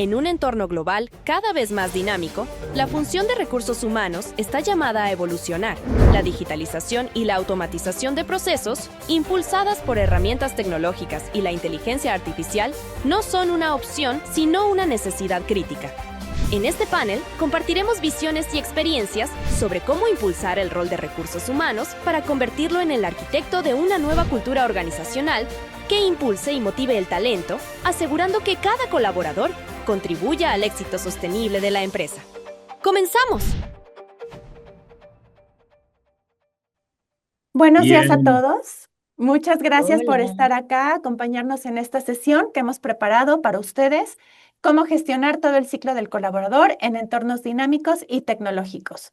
En un entorno global cada vez más dinámico, la función de recursos humanos está llamada a evolucionar. La digitalización y la automatización de procesos, impulsadas por herramientas tecnológicas y la inteligencia artificial, no son una opción, sino una necesidad crítica. En este panel compartiremos visiones y experiencias sobre cómo impulsar el rol de recursos humanos para convertirlo en el arquitecto de una nueva cultura organizacional que impulse y motive el talento, asegurando que cada colaborador contribuya al éxito sostenible de la empresa. ¡Comenzamos! Buenos días a Bien, todos. Muchas gracias por Hola. estar acá, acompañarnos en esta sesión que hemos preparado para ustedes, cómo gestionar todo el ciclo del colaborador en entornos dinámicos y tecnológicos.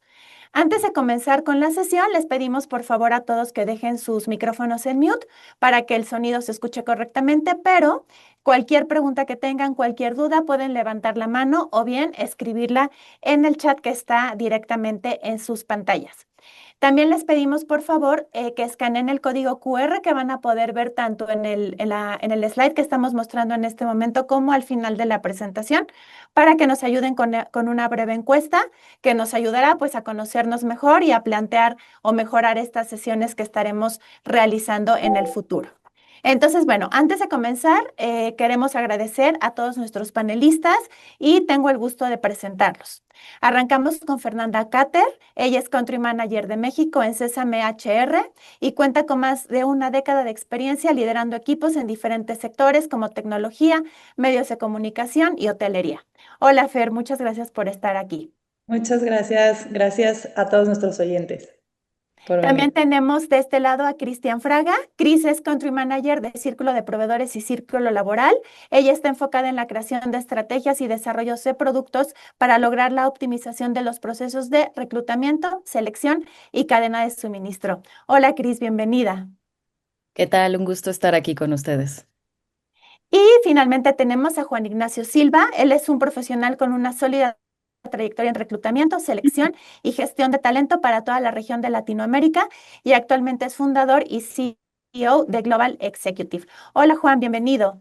Antes de comenzar con la sesión, les pedimos por favor a todos que dejen sus micrófonos en mute para que el sonido se escuche correctamente, pero cualquier pregunta que tengan, cualquier duda, pueden levantar la mano o bien escribirla en el chat que está directamente en sus pantallas. También les pedimos, por favor, que escaneen el código QR que van a poder ver tanto en el slide que estamos mostrando en este momento como al final de la presentación para que nos ayuden con una breve encuesta que nos ayudará pues a conocernos mejor y a plantear o mejorar estas sesiones que estaremos realizando en el futuro. Entonces, bueno, antes de comenzar, queremos agradecer a todos nuestros panelistas y tengo el gusto de presentarlos. Arrancamos con Fernanda Cater. Ella es Country Manager de México en Sésame HR y cuenta con más de una década de experiencia liderando equipos en diferentes sectores como tecnología, medios de comunicación y hotelería. Hola Fer, muchas gracias por estar aquí. muchas gracias. Gracias a todos nuestros oyentes por También venir. tenemos de este lado a Cristian Fraga. Cris es Country Manager de Círculo de Proveedores y Círculo Laboral. Ella está enfocada en la creación de estrategias y desarrollos de productos para lograr la optimización de los procesos de reclutamiento, selección y cadena de suministro. Hola Cris, bienvenida. ¿Qué tal? Un gusto estar aquí con ustedes. Y finalmente tenemos a Juan Ignacio Silva. Él es un profesional con una sólida trayectoria en reclutamiento, selección y gestión de talento para toda la región de Latinoamérica y actualmente es fundador y CEO de Global Executive. Hola Juan, bienvenido.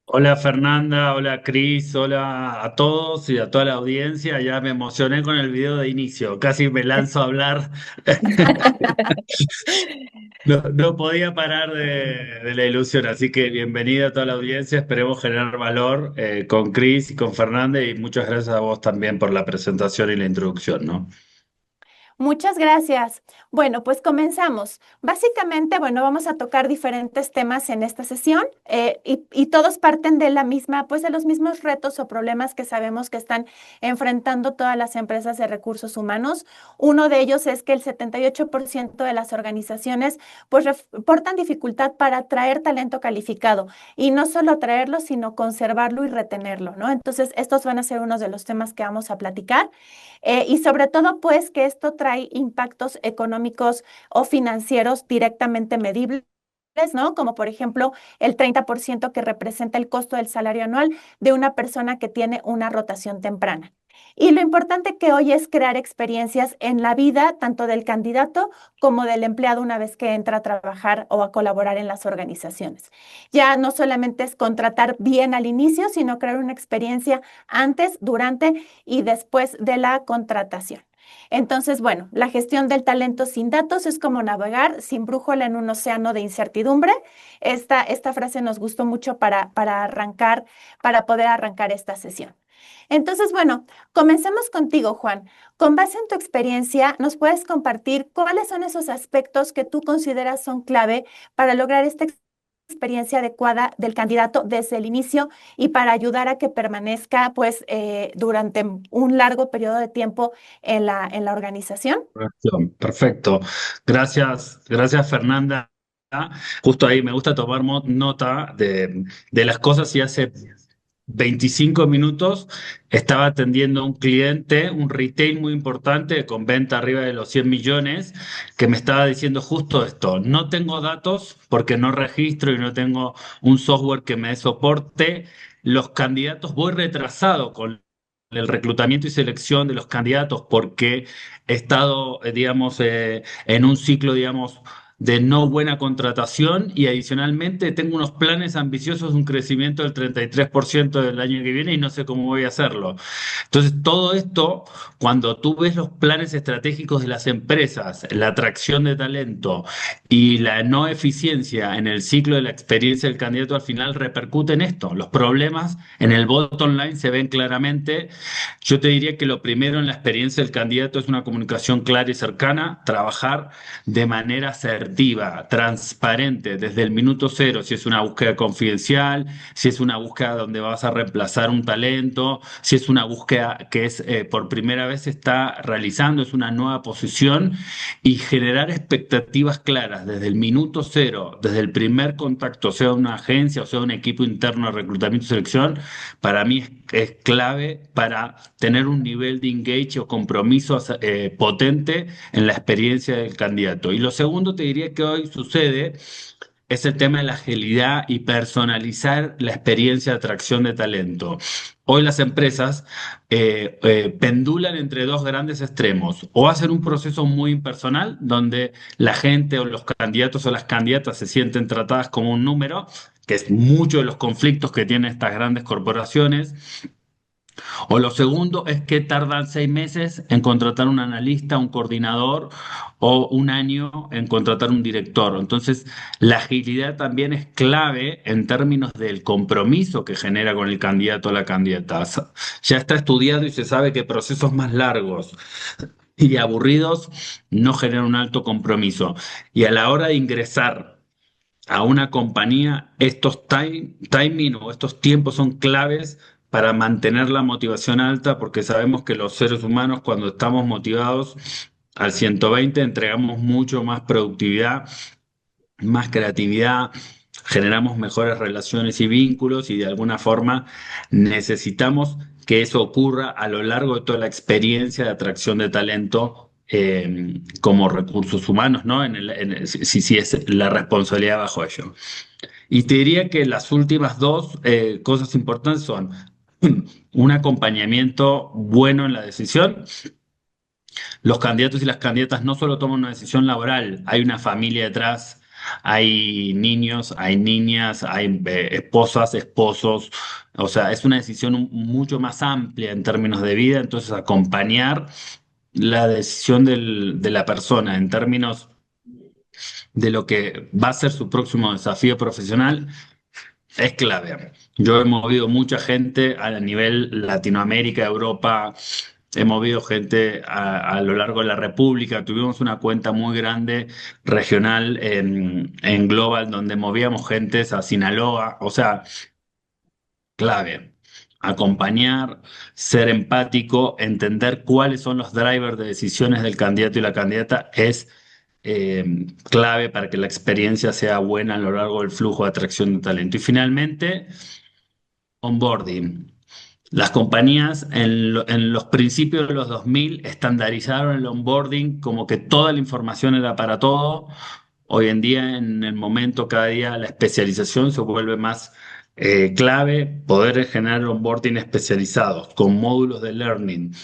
Hola Fernanda, hola Cris, hola a todos y a toda la audiencia. Ya me emocioné con el video de inicio, casi me lanzo a hablar. No podía parar de la ilusión, así que bienvenida a toda la audiencia. Esperemos generar valor con Cris y con Fernanda y muchas gracias a vos también por la presentación y la introducción, ¿no? Muchas gracias. Bueno, pues comenzamos. Básicamente, bueno, vamos a tocar diferentes temas en esta sesión y todos parten de la misma, pues de los mismos retos o problemas que sabemos que están enfrentando todas las empresas de recursos humanos. Uno de ellos es que el 78% de las organizaciones pues reportan dificultad para atraer talento calificado y no solo traerlo, sino conservarlo y retenerlo, ¿no? Entonces, estos van a ser unos de los temas que vamos a platicar. Y sobre todo, pues, que esto trae impactos económicos o financieros directamente medibles, ¿no? Como por ejemplo el 30% que representa el costo del salario anual de una persona que tiene una rotación temprana. Y lo importante que hoy es crear experiencias en la vida tanto del candidato como del empleado una vez que entra a trabajar o a colaborar en las organizaciones. Ya no solamente es contratar bien al inicio, sino crear una experiencia antes, durante y después de la contratación. Entonces, bueno, la gestión del talento sin datos es como navegar sin brújula en un océano de incertidumbre. Esta frase nos gustó mucho para poder arrancar esta sesión. Entonces, bueno, comencemos contigo, Juan. Con base en tu experiencia, ¿nos puedes compartir cuáles son esos aspectos que tú consideras son clave para lograr esta experiencia adecuada del candidato desde el inicio y para ayudar a que permanezca pues durante un largo periodo de tiempo en la organización? Perfecto. Perfecto. Gracias Fernanda. Justo ahí me gusta tomar nota de las cosas y hace 25 minutos estaba atendiendo a un cliente, un retail muy importante con venta arriba de los 100 millones, que me estaba diciendo justo esto. No tengo datos porque no registro y no tengo un software que me dé soporte. Los candidatos, voy retrasado con el reclutamiento y selección de los candidatos porque he estado, digamos, en un ciclo, digamos, de no buena contratación y adicionalmente tengo unos planes ambiciosos de un crecimiento del 33% del año que viene y no sé cómo voy a hacerlo. Entonces, todo esto, cuando tú ves los planes estratégicos de las empresas, la atracción de talento y la no eficiencia en el ciclo de la experiencia del candidato, al final repercute en esto. Los problemas en el bottom line se ven claramente. Yo te diría que lo primero en la experiencia del candidato es una comunicación clara y cercana, trabajar de manera asertiva, transparente, desde el minuto cero, si es una búsqueda confidencial, si es una búsqueda donde vas a reemplazar un talento, si es una búsqueda que es por primera vez se está realizando, es una nueva posición, y generar expectativas claras desde el minuto cero, desde el primer contacto, sea una agencia o sea un equipo interno de reclutamiento y selección, para mí es clave para tener un nivel de engage o compromiso potente en la experiencia del candidato. Y lo segundo, te diría que hoy sucede es el tema de la agilidad y personalizar la experiencia de atracción de talento. Hoy las empresas pendulan entre dos grandes extremos, o hacen un proceso muy impersonal, donde la gente o los candidatos o las candidatas se sienten tratadas como un número, que es mucho de los conflictos que tienen estas grandes corporaciones, o lo segundo es que tardan 6 meses en contratar un analista, un coordinador, o un año en contratar un director. Entonces, la agilidad también es clave en términos del compromiso que genera con el candidato o la candidata. Ya está estudiado y se sabe que procesos más largos y aburridos no generan un alto compromiso. Y a la hora de ingresar a una compañía, estos timing o estos tiempos son claves para mantener la motivación alta, porque sabemos que los seres humanos, cuando estamos motivados al 120, entregamos mucho más productividad, más creatividad, generamos mejores relaciones y vínculos, y de alguna forma necesitamos que eso ocurra a lo largo de toda la experiencia de atracción de talento, como recursos humanos, ¿no? Si es la responsabilidad bajo ello. Y te diría que las últimas dos cosas importantes son un acompañamiento bueno en la decisión. Los candidatos y las candidatas no solo toman una decisión laboral, hay una familia detrás, hay niños, hay niñas, hay esposas, esposos, o sea, es una decisión mucho más amplia en términos de vida, entonces acompañar la decisión de la persona en términos de lo que va a ser su próximo desafío profesional es clave. Yo he movido mucha gente a nivel Latinoamérica, Europa, he movido gente a lo largo de la República. Tuvimos una cuenta muy grande regional en Global donde movíamos gentes a Sinaloa. O sea, clave. Acompañar, ser empático, entender cuáles son los drivers de decisiones del candidato y la candidata es clave para que la experiencia sea buena a lo largo del flujo de atracción de talento. Y finalmente, onboarding. Las compañías en los principios de los 2000 estandarizaron el onboarding como que toda la información era para todo. Hoy en día, en el momento, cada día la especialización se vuelve más clave, poder generar onboarding especializados con módulos de learning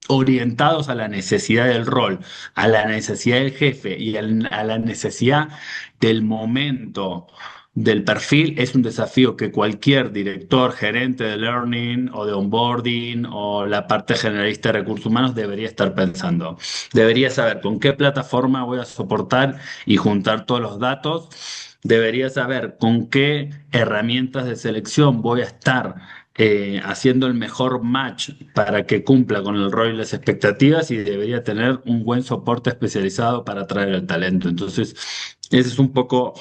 orientados a la necesidad del rol, a la necesidad del jefe y a la necesidad del momento del perfil, es un desafío que cualquier director, gerente de learning o de onboarding o la parte generalista de recursos humanos debería estar pensando. Debería saber con qué plataforma voy a soportar y juntar todos los datos. Debería saber con qué herramientas de selección voy a estar haciendo el mejor match para que cumpla con el rol y las expectativas, y debería tener un buen soporte especializado para atraer el talento. Entonces, ese es un poco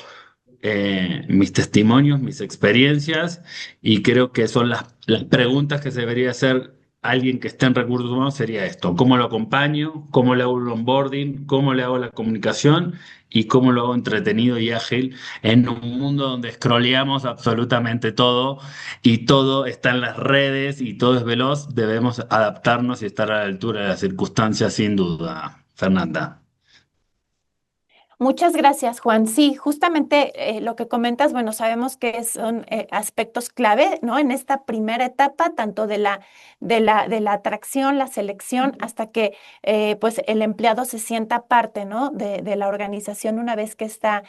mis testimonios, mis experiencias, y creo que son las preguntas que se debería hacer alguien que esté en recursos humanos. Sería esto: ¿cómo lo acompaño? ¿Cómo le hago el onboarding? ¿Cómo le hago la comunicación? ¿Y cómo lo hago entretenido y ágil en un mundo donde scrolleamos absolutamente todo y todo está en las redes y todo es veloz? Debemos adaptarnos y estar a la altura de las circunstancias, sin duda, Fernanda. Muchas gracias, Juan. Sí, justamente lo que comentas, bueno, sabemos que son aspectos clave, ¿no? En esta primera etapa, tanto de la atracción, la selección, hasta que pues el empleado se sienta parte, ¿no? De la organización una vez que está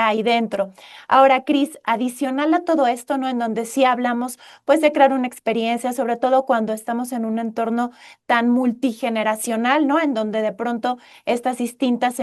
ahí dentro. Ahora, Cris, adicional a todo esto, ¿no? En donde sí hablamos, pues, de crear una experiencia, sobre todo cuando estamos en un entorno tan multigeneracional, ¿no? En donde de pronto estas distintas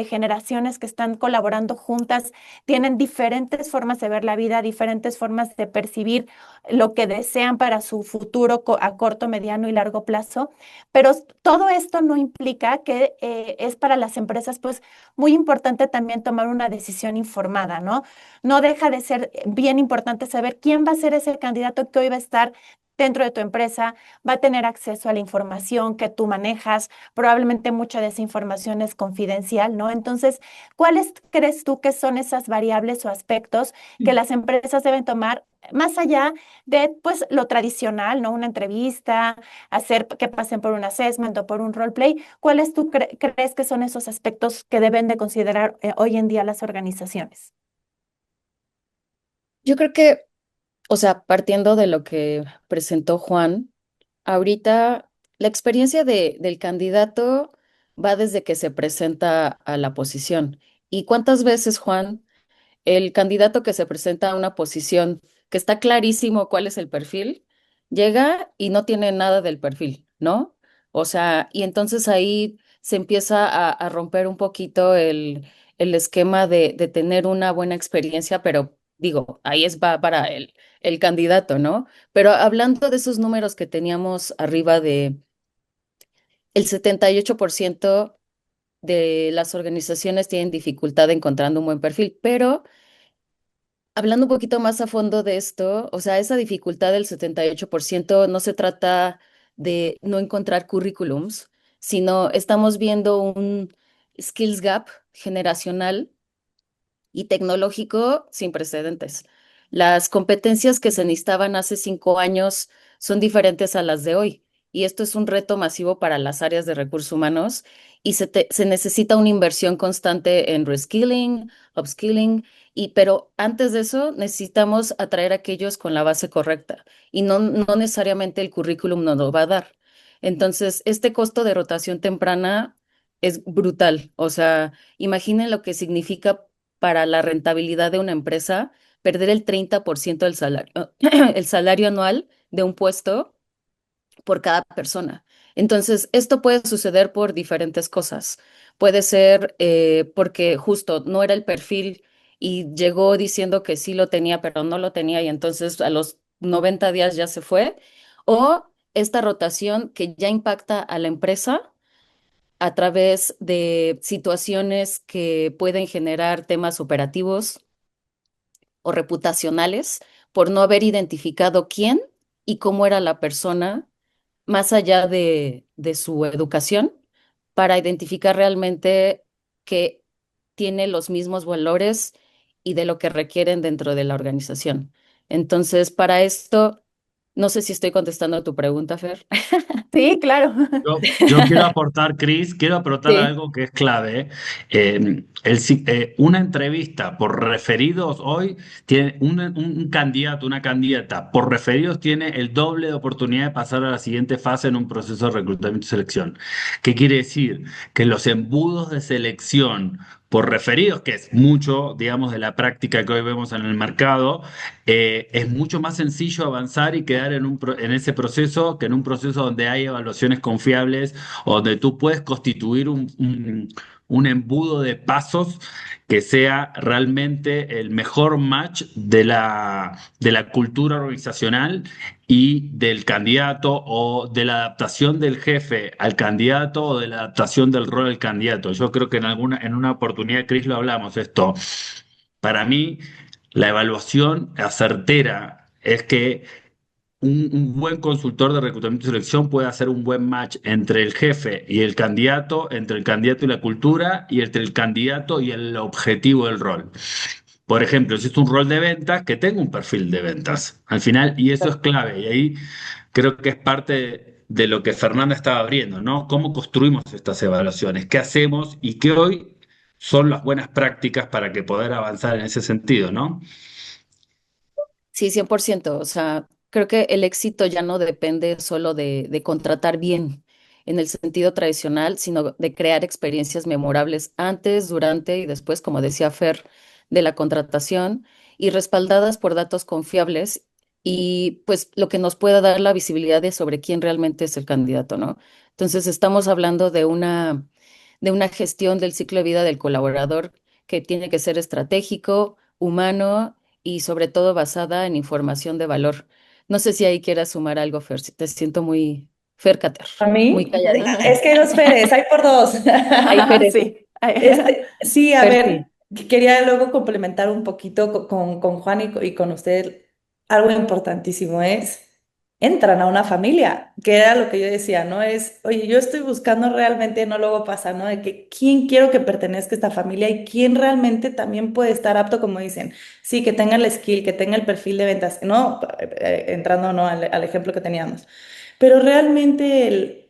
generaciones que están colaborando juntas tienen diferentes formas de ver la vida, diferentes formas de percibir lo que desean para su futuro a corto, mediano y largo plazo. Pero todo esto no implica que es para las empresas, pues, muy importante también tomar una decisión informada, ¿no? No deja de ser bien importante saber quién va a ser ese candidato que hoy va a estar dentro de tu empresa, va a tener acceso a la información que tú manejas, probablemente mucha de esa información es confidencial, ¿no? Entonces, ¿cuáles crees tú que son esas variables o aspectos que las empresas deben tomar más allá de, pues, lo tradicional, ¿no? Una entrevista, hacer que pasen por un assessment o por un roleplay? ¿Cuáles tú crees que son esos aspectos que deben de considerar hoy en día las organizaciones? Yo creo que, o sea, partiendo de lo que presentó Juan, ahorita la experiencia del candidato va desde que se presenta a la posición. ¿Y cuántas veces, Juan, el candidato que se presenta a una posición que está clarísimo cuál es el perfil, llega y no tiene nada del perfil, ¿no? O sea, y entonces ahí se empieza a romper un poquito el esquema de tener una buena experiencia, pero digo, ahí va para el candidato, ¿no? Pero hablando de esos números que teníamos arriba de el 78% de las organizaciones tienen dificultad encontrando un buen perfil, pero hablando un poquito más a fondo de esto, o sea, esa dificultad del 78% no se trata de no encontrar currículums, sino estamos viendo un skills gap generacional y tecnológico sin precedentes. Las competencias que se necesitaban hace 5 años son diferentes a las de hoy. Y esto es un reto masivo para las áreas de recursos humanos y se necesita una inversión constante en reskilling, upskilling, pero antes de eso necesitamos atraer a aquellos con la base correcta y no necesariamente el currículum nos lo va a dar. Entonces, este costo de rotación temprana es brutal. O sea, imaginen lo que significa para la rentabilidad de una empresa perder el 30% del salario, el salario anual de un puesto por cada persona. Entonces, esto puede suceder por diferentes cosas. Puede ser porque justo no era el perfil y llegó diciendo que sí lo tenía, pero no lo tenía y entonces a los 90 días ya se fue. O esta rotación que ya impacta a la empresa a través de situaciones que pueden generar temas operativos o reputacionales por no haber identificado quién y cómo era la persona más allá de su educación para identificar realmente que tiene los mismos valores y de lo que requieren dentro de la organización. Entonces, para esto, no sé si estoy contestando a tu pregunta, Fer. Sí, claro. Yo quiero aportar, Cris, quiero aportar Sí. algo que es clave. Una entrevista por referidos hoy tiene un candidato, una candidata por referidos tiene el doble de oportunidad de pasar a la siguiente fase en un proceso de reclutamiento y selección. ¿Qué quiere decir? Que los embudos de selección por referidos, que es mucho, digamos, de la práctica que hoy vemos en el mercado, es mucho más sencillo avanzar y quedar en ese proceso que en un proceso donde hay evaluaciones confiables, o donde tú puedes constituir un embudo de pasos que sea realmente el mejor match de la cultura organizacional y del candidato, o de la adaptación del jefe al candidato, o de la adaptación del rol al candidato. Yo creo que en una oportunidad, Cris, lo hablamos esto. Para mí, la evaluación certera es que un buen consultor de reclutamiento y selección puede hacer un buen match entre el jefe y el candidato, entre el candidato y la cultura, y entre el candidato y el objetivo del rol. Por ejemplo, si es un rol de ventas, que tenga un perfil de ventas al final, y eso es clave. Y ahí creo que es parte de lo que Fernanda estaba abriendo, ¿no? ¿Cómo construimos estas evaluaciones? ¿Qué hacemos? Y que hoy son las buenas prácticas para que poder avanzar en ese sentido, ¿no? Sí, 100%. O sea, creo que el éxito ya no depende solo de contratar bien en el sentido tradicional, sino de crear experiencias memorables antes, durante y después, como decía Fer, de la contratación y respaldadas por datos confiables y pues lo que nos pueda dar la visibilidad de sobre quién realmente es el candidato, ¿no? Entonces, estamos hablando de una gestión del ciclo de vida del colaborador que tiene que ser estratégico, humano y sobre todo basada en información de valor. No sé si ahí quieras sumar algo, Fer, si te siento muy Fercater, A muy mí, callada. es que hay dos Feres, hay por dos. Ahí, Fer, Sí. Sí, a Fer, ver, sí. quería luego complementar un poquito con Juan y con usted. Algo importantísimo es, entran a una familia, que era lo que yo decía, ¿no? Es, oye, yo estoy buscando realmente, no luego pasa, ¿no? De que quién quiero que pertenezca a esta familia y quién realmente también puede estar apto, como dicen, sí, que tenga el skill, que tenga el perfil de ventas, ¿no? Entrando, ¿no? Al ejemplo que teníamos. Pero realmente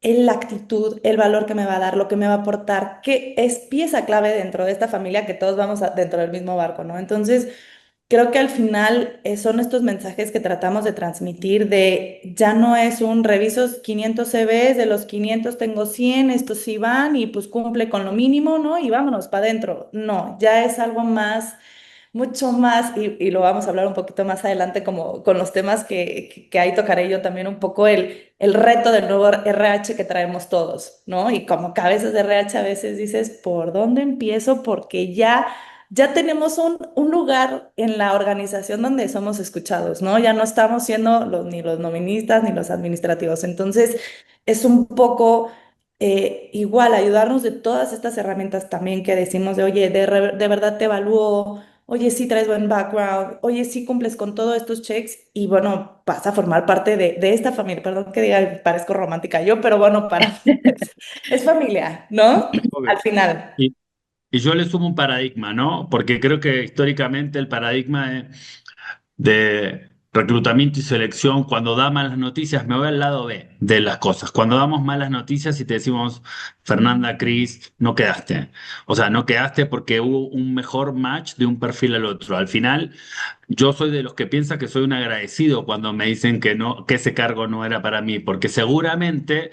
la actitud, el valor que me va a dar, lo que me va a aportar, que es pieza clave dentro de esta familia, que todos vamos dentro del mismo barco, ¿no? Entonces, creo que al final son estos mensajes que tratamos de transmitir de ya no es un reviso 500 CVs, de los 500 tengo 100, estos sí van y pues cumple con lo mínimo, ¿no? Y vámonos para adentro. No, ya es algo más, mucho más, y lo vamos a hablar un poquito más adelante como con los temas que ahí tocaré yo también un poco el reto del nuevo RH que traemos todos, ¿no? Y como cabezas de RH a veces dices, ¿por dónde empiezo? Porque ya tenemos un lugar en la organización donde somos escuchados, ¿no? Ya no estamos siendo ni los noministas ni los administrativos. Entonces, es un poco igual ayudarnos de todas estas herramientas también que decimos de, oye, de verdad te evalúo, oye, sí traes buen background, oye, sí cumples con todos estos checks y bueno, vas a formar parte de esta familia. Perdón que diga, parezco romántica yo, pero bueno, para mí es familia, ¿no? Obvio. Al final. Y yo le sumo un paradigma, ¿no? Porque creo que históricamente el paradigma de reclutamiento y selección, cuando da malas noticias, me voy al lado B de las cosas. Cuando damos malas noticias y te decimos, Fernanda, Cris, no quedaste. O sea, no quedaste porque hubo un mejor match de un perfil al otro. Al final, yo soy de los que piensa que soy un agradecido cuando me dicen que no, que ese cargo no era para mí, porque seguramente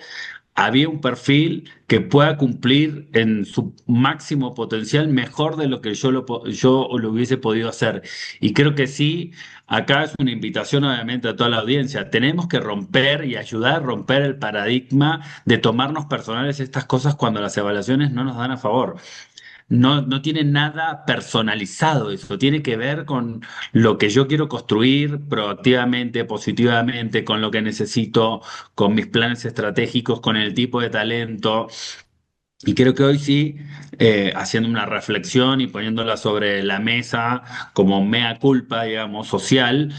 había un perfil que pueda cumplir en su máximo potencial mejor de lo que yo lo hubiese podido hacer. Y creo que sí, acá es una invitación obviamente a toda la audiencia. Tenemos que romper y ayudar a romper el paradigma de tomarnos personales estas cosas cuando las evaluaciones no nos dan a favor. No, no tiene nada personalizado eso, tiene que ver con lo que yo quiero construir proactivamente, positivamente, con lo que necesito, con mis planes estratégicos, con el tipo de talento. Y creo que hoy sí, haciendo una reflexión y poniéndola sobre la mesa como mea culpa, digamos, social,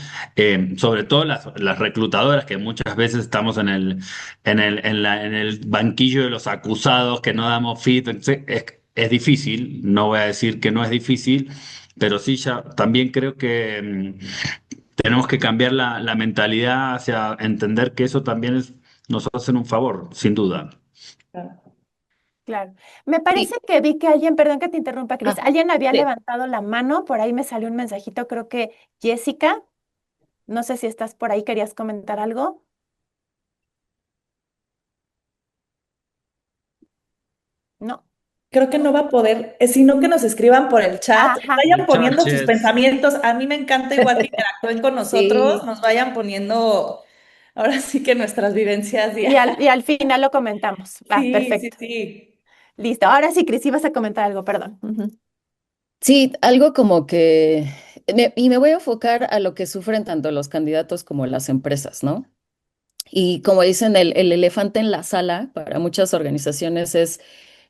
sobre todo las reclutadoras que muchas veces estamos en el banquillo de los acusados que no damos feedback. Es difícil, no voy a decir que no es difícil, pero sí ya también creo que tenemos que cambiar la mentalidad hacia entender que eso también nos hacen un favor, sin duda. Claro. Me parece Sí. que vi que alguien, perdón que te interrumpa, Cris, Ah, alguien había sí. levantado la mano, por ahí me salió un mensajito, creo que Jessica, no sé si estás por ahí, ¿querías comentar algo? No. Creo que no va a poder, sino que nos escriban por el chat, Ajá. vayan poniendo sus Muchachos. pensamientos. A mí me encanta igual que interactúen con nosotros, Sí, nos vayan poniendo ahora sí que nuestras vivencias Y al final lo comentamos. Va, Sí, sí, perfecto. sí. Listo. Ahora sí, Cris, ibas a comentar algo, perdón. Ujú. sí, algo como que, y me voy a enfocar a lo que sufren tanto los candidatos como las empresas, ¿no? Y como dicen, el elefante en la sala para muchas organizaciones es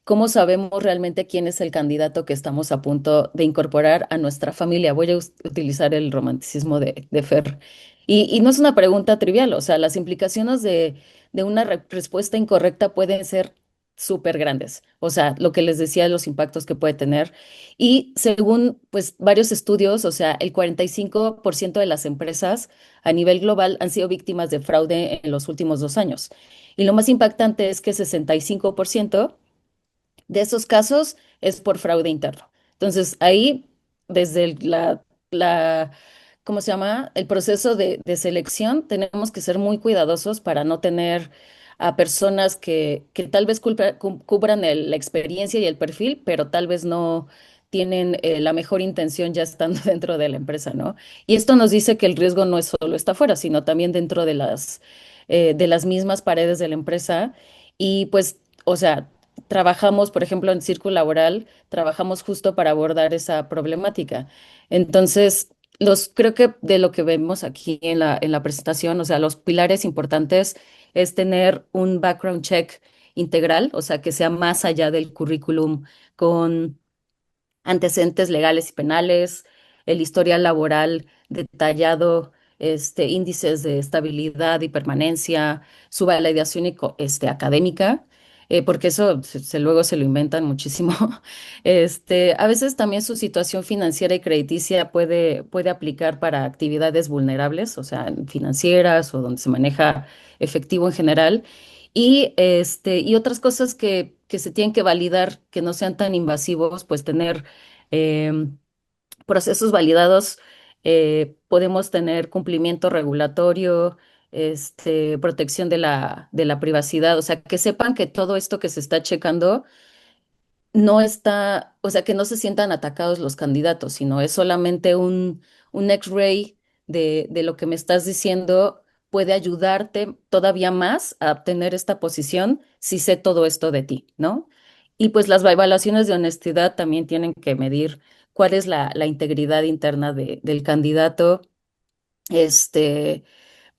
cómo sabemos realmente quién es el candidato que estamos a punto de incorporar a nuestra familia. Voy a utilizar el romanticismo de Fer. Y no es una pregunta trivial, o sea, las implicaciones de una respuesta incorrecta pueden ser súper grandes. O sea, lo que les decía, los impactos que puede tener. Y según pues varios estudios, o sea, el 45% de las empresas a nivel global han sido víctimas de fraude en los últimos 2 años. Y lo más impactante es que 65% de esos casos es por fraude interno. Entonces, ahí, desde la ¿cómo se llama? El proceso de selección, tenemos que ser muy cuidadosos para no tener a personas que tal vez cubran la experiencia y el perfil, pero tal vez no tienen la mejor intención ya estando dentro de la empresa, ¿no? Y esto nos dice que el riesgo no es solo está afuera, sino también dentro de las mismas paredes de la empresa. Y pues, o sea, trabajamos, por ejemplo, en Círculo Laboral, trabajamos justo para abordar esa problemática. Entonces, creo que de lo que vemos aquí en la presentación, o sea, los pilares importantes es tener un background check integral, o sea, que sea más allá del currículum con antecedentes legales y penales, el historial laboral detallado, índices de estabilidad y permanencia, su validación académica, porque eso luego se lo inventan muchísimo. A veces también su situación financiera y crediticia puede aplicar para actividades vulnerables, o sea, financieras o donde se maneja efectivo en general. Y otras cosas que se tienen que validar, que no sean tan invasivos, pues tener em, procesos validados, podemos tener cumplimiento regulatorio, protección de la privacidad, o sea, que sepan que todo esto que se está checando no está, o sea, que no se sientan atacados los candidatos, sino es solamente un X-ray de lo que me estás diciendo puede ayudarte todavía más a obtener esta posición si sé todo esto de ti, ¿no? Y pues las evaluaciones de honestidad también tienen que medir cuál es la integridad interna del candidato, este,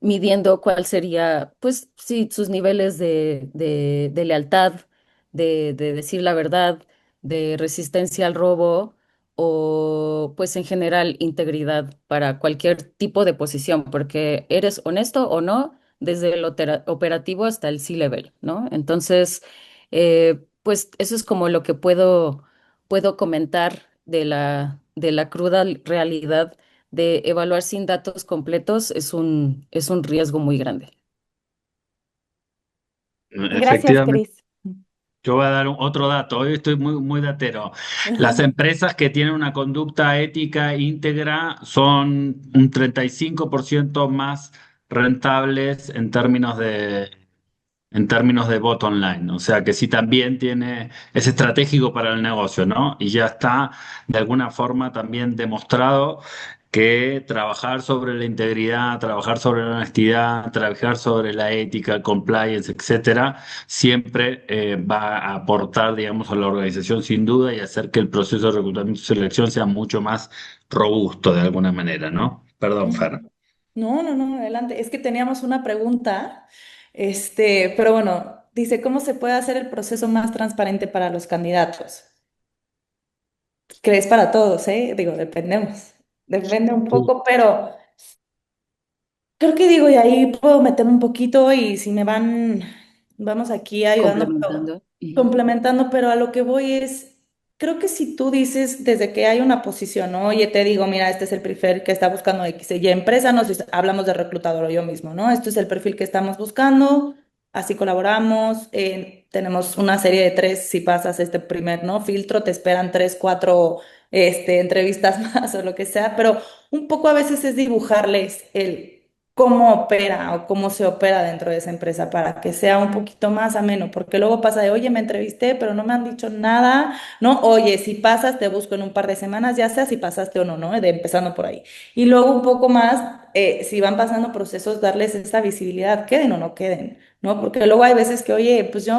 midiendo cuál sería, pues sí, sus niveles de lealtad, de decir la verdad, de resistencia al robo o pues en general integridad para cualquier tipo de posición, porque eres honesto o no, desde el operativo hasta el C-level, ¿no? Entonces, pues eso es como lo que puedo comentar de la cruda realidad de evaluar sin datos completos es un riesgo muy grande. Gracias, Efectivamente. Cris. Yo voy a dar otro dato, hoy estoy muy datero. Las empresas que tienen una conducta ética íntegra son un 35% más rentables en términos de bottom line. O sea que sí también es estratégico para el negocio, ¿no? Y ya está de alguna forma también demostrado que trabajar sobre la integridad, trabajar sobre la honestidad, trabajar sobre la ética, compliance, etcétera, siempre va a aportar, digamos, a la organización sin duda y hacer que el proceso de reclutamiento y selección sea mucho más robusto de alguna manera, ¿no? Perdón, Fer. No, no, no, adelante. Es que teníamos una pregunta, pero bueno, dice, ¿cómo se puede hacer el proceso más transparente para los candidatos? ¿Crees para todos, eh? Digo, dependemos. Depende un poco, pero creo que digo, y ahí puedo meterme un poquito y si me van, vamos aquí ayudando, pero Complementando. Ujú. complementando, pero a lo que voy es, creo que si tú dices desde que hay una posición, ¿no? Oye, te digo, mira, este es el perfil que está buscando X, Y empresa, no sé si hablamos de reclutador o yo mismo, ¿no? Este es el perfil que estamos buscando, así colaboramos, tenemos una serie de tres, si pasas este primer, ¿no? Filtro, te esperan tres, cuatro, entrevistas más o lo que sea, pero un poco a veces es dibujarles el cómo opera o cómo se opera dentro de esa empresa para que sea un poquito más ameno, porque luego pasa de, oye, me entrevisté, pero no me han dicho nada, ¿no? Oye, si pasas, te busco en un par de semanas, ya sea si pasaste o no, ¿no? De empezando por ahí. Y luego un poco más, si van pasando procesos, darles esa visibilidad, queden o no queden, ¿no? Porque luego hay veces que, oye, pues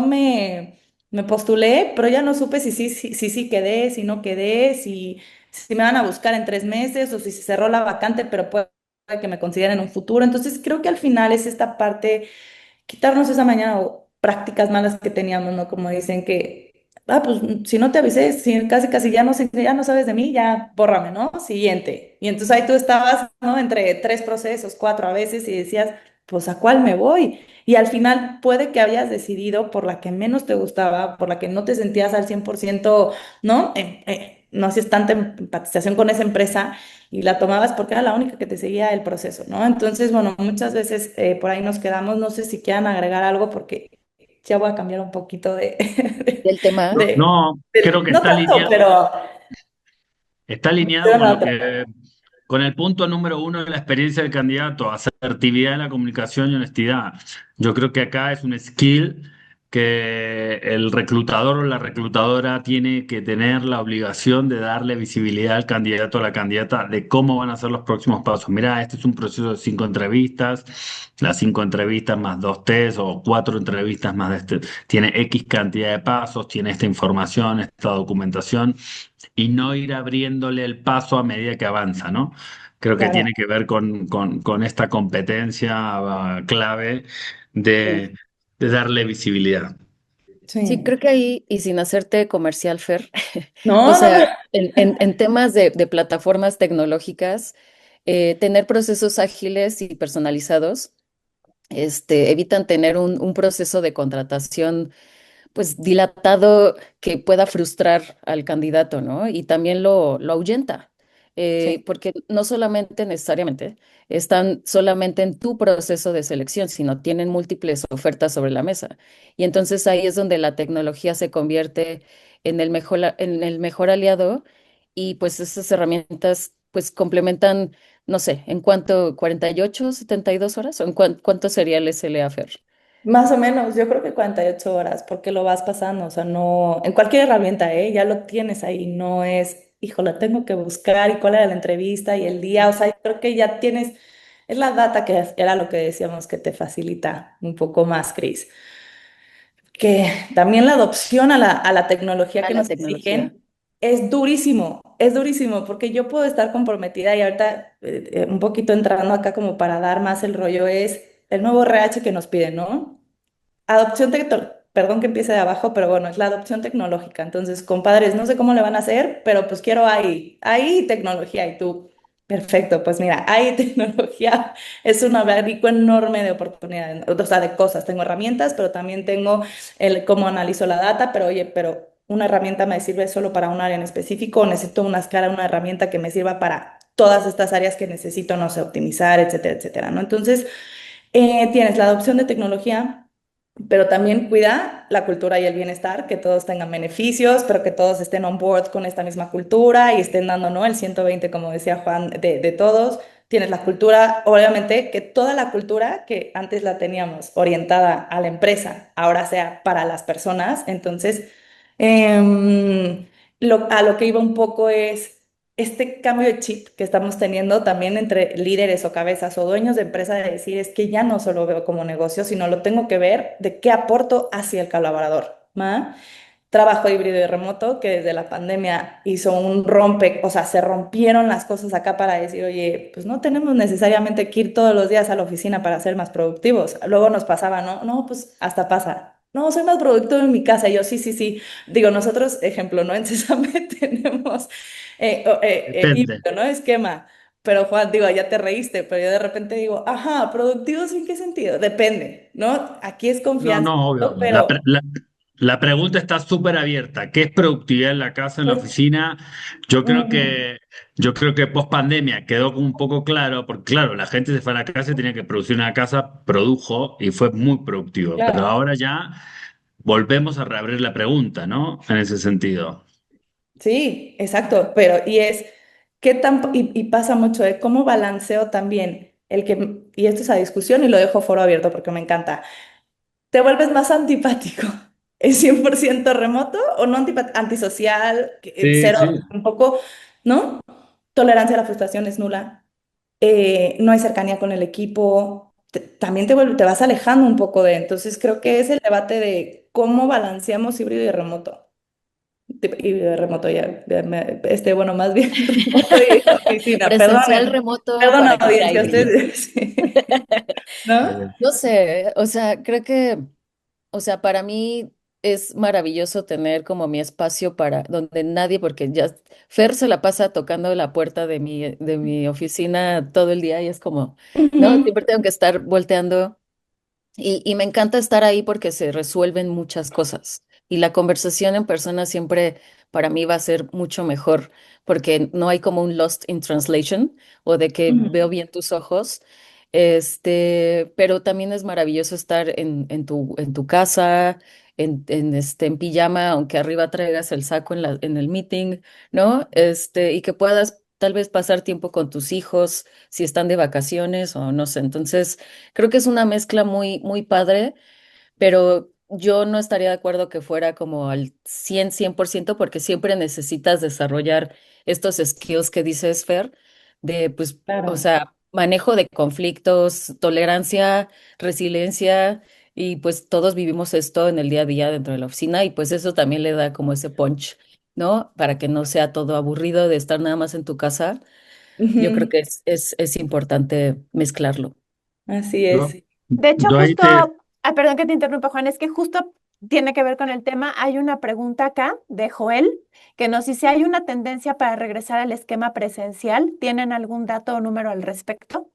me postulé, pero ya no supe si quedé, si no quedé, si me van a buscar en 3 meses o si se cerró la vacante, pero puede que me consideren en un futuro. Entonces creo que al final es esta parte, quitarnos esa mañana o prácticas malas que teníamos, ¿no? Como dicen que, pues si no te avisé, si casi casi ya no sabes de mí, ya bórrame, ¿no? Siguiente. Y entonces ahí tú estabas, ¿no? Entre tres procesos, cuatro a veces y decías, pues ¿a cuál me voy? Y al final puede que habías decidido por la que menos te gustaba, por la que no te sentías al 100%, ¿no? No hacías tanta empatización con esa empresa y la tomabas porque era la única que te seguía el proceso, ¿no? Entonces, bueno, muchas veces por ahí nos quedamos, no sé si quieran agregar algo porque ya voy a cambiar un poquito Del tema. No, creo que no tanto, pero está alineado pero con no lo otra. que, con el punto número uno de la experiencia del candidato, asertividad en la comunicación y honestidad. Yo creo que acá es un skill que el reclutador o la reclutadora tiene que tener la obligación de darle visibilidad al candidato o a la candidata de cómo van a ser los próximos pasos. Mirá, este es un proceso de 5 entrevistas, las 5 entrevistas más 2 test o 4 entrevistas más de este, tiene X cantidad de pasos, tiene esta información, esta documentación y no ir abriéndole el paso a medida que avanza, ¿no? Creo que Claro. tiene que ver con esta competencia clave de, de darle visibilidad. Sí, Sí. creo que ahí, y sin hacerte comercial, Fer, o No, no, sea, no. en temas de plataformas tecnológicas, tener procesos ágiles y personalizados, evitan tener un proceso de contratación pues dilatado que pueda frustrar al candidato, ¿no? Y también lo ahuyenta, Sí. porque no solamente necesariamente están solamente en tu proceso de selección, sino tienen múltiples ofertas sobre la mesa. Y entonces ahí es donde la tecnología se convierte en el mejor aliado y pues esas herramientas pues complementan, no sé, ¿en cuánto? ¿48, 72 horas? ¿O en cuánto sería el SLA, Fer? Más o menos, yo creo que 48 horas, porque lo vas pasando, o sea, no, en cualquier herramienta, ¿eh? Ya lo tienes ahí, no es, híjole, tengo que buscar y cuál era la entrevista y el día, o sea, yo creo que ya tienes, es la data que era lo que decíamos que te facilita un poco más, Cris. Que también la adopción a la tecnología A que la nos tecnología. exigen es durísimo, porque yo puedo estar comprometida y ahorita un poquito entrando acá como para dar más el rollo es el nuevo RH que nos piden, ¿no? Perdón que empiece de abajo, pero bueno, es la adopción tecnológica. Entonces, compadres, no sé cómo le van a hacer, pero pues quiero ahí tecnología y tú. Perfecto, pues mira, ahí tecnología es un abanico enorme de oportunidades, o sea, de cosas. Tengo herramientas, pero también tengo el cómo analizo la data, pero oye, pero una herramienta me sirve solo para un área en específico, o necesito una herramienta que me sirva para todas estas áreas que necesito, no sé, optimizar, etcétera, etcétera, ¿no? Entonces, tienes la adopción de tecnología, pero también cuida la cultura y el bienestar, que todos tengan beneficios, pero que todos estén on board con esta misma cultura y estén dando, ¿no? El 120, como decía Juan, de todos. Tienes la cultura, obviamente, que toda la cultura que antes la teníamos orientada a la empresa, ahora sea para las personas. Entonces, a lo que iba un poco es este cambio de chip que estamos teniendo también entre líderes o cabezas o dueños de empresa de decir es que ya no solo veo como negocio, sino lo tengo que ver de qué aporto hacia el colaborador. ¿Ma? Trabajo híbrido y remoto, que desde la pandemia hizo un o sea, se rompieron las cosas acá para decir, oye, pues no tenemos necesariamente que ir todos los días a la oficina para ser más productivos. Luego nos pasaba, ¿no? No, pues hasta pasa. No, soy más productivo en mi casa. Y yo, sí, sí, sí. Digo, nosotros, ejemplo, ¿no? En Sésame tenemos Depende. híbrido, ¿no? Esquema. Pero Juan, digo, ya te reíste, pero yo de repente digo, ajá, ¿productivos en qué sentido? Depende, ¿no? Aquí es No, confianza, no, obvio. pero La pregunta está súper abierta. ¿Qué es productividad en la casa, en la pues, oficina? Yo creo ujú. que, yo creo que post pandemia quedó como un poco claro, porque claro, la gente se fue a la casa y tenía que producir una casa, produjo y fue muy productivo. Pero Claro, ahora ya volvemos a reabrir la pregunta, ¿no? En ese sentido. sí, exacto, pero y pasa mucho de cómo balanceo también y esto es a discusión y lo dejo foro abierto porque me encanta, ¿te vuelves más antipático? ¿Es 100% remoto o no antisocial? Sí, Cero, sí. un poco, ¿no? Tolerancia a la frustración es nula, no hay cercanía con el equipo, también te vas alejando un poco entonces creo que es el debate de cómo balanceamos híbrido y remoto. Y de remoto ya, bueno, más bien remoto y oficina, Presencial perdonen, remoto perdón para que sea audiencia, híbrido. ustedes, sí, ¿no? No sé, o sea, creo que, o sea, para mí es maravilloso tener como mi espacio para donde nadie, porque ya Fer se la pasa tocando la puerta de mi oficina todo el día y es como, no, Ujú, siempre tengo que estar volteando y me encanta estar ahí porque se resuelven muchas cosas y la conversación en persona siempre para mí va a ser mucho mejor porque no hay como un lost in translation o de que ujú. veo bien tus ojos. Pero también es maravilloso estar en tu casa, en pijama, aunque arriba traigas el saco en el meeting, ¿no? Y que puedas tal vez pasar tiempo con tus hijos si están de vacaciones o no sé. Entonces, creo que es una mezcla muy, muy padre, pero yo no estaría de acuerdo que fuera como al 100% porque siempre necesitas desarrollar estos skills que dices, Fer, de, pues, o Claro. sea, manejo de conflictos, tolerancia, resiliencia, y pues todos vivimos esto en el día a día dentro de la oficina y pues eso también le da como ese punch, ¿no? Para que no sea todo aburrido de estar nada más en tu casa. Yo creo Ujú. que es importante mezclarlo. Así Yo, es. De hecho, yo ahí justo, te, perdón que te interrumpa, Juan, es que justo tiene que ver con el tema. Hay una pregunta acá de Joel que nos dice, ¿hay una tendencia para regresar al esquema presencial? ¿Tienen algún dato o número al respecto?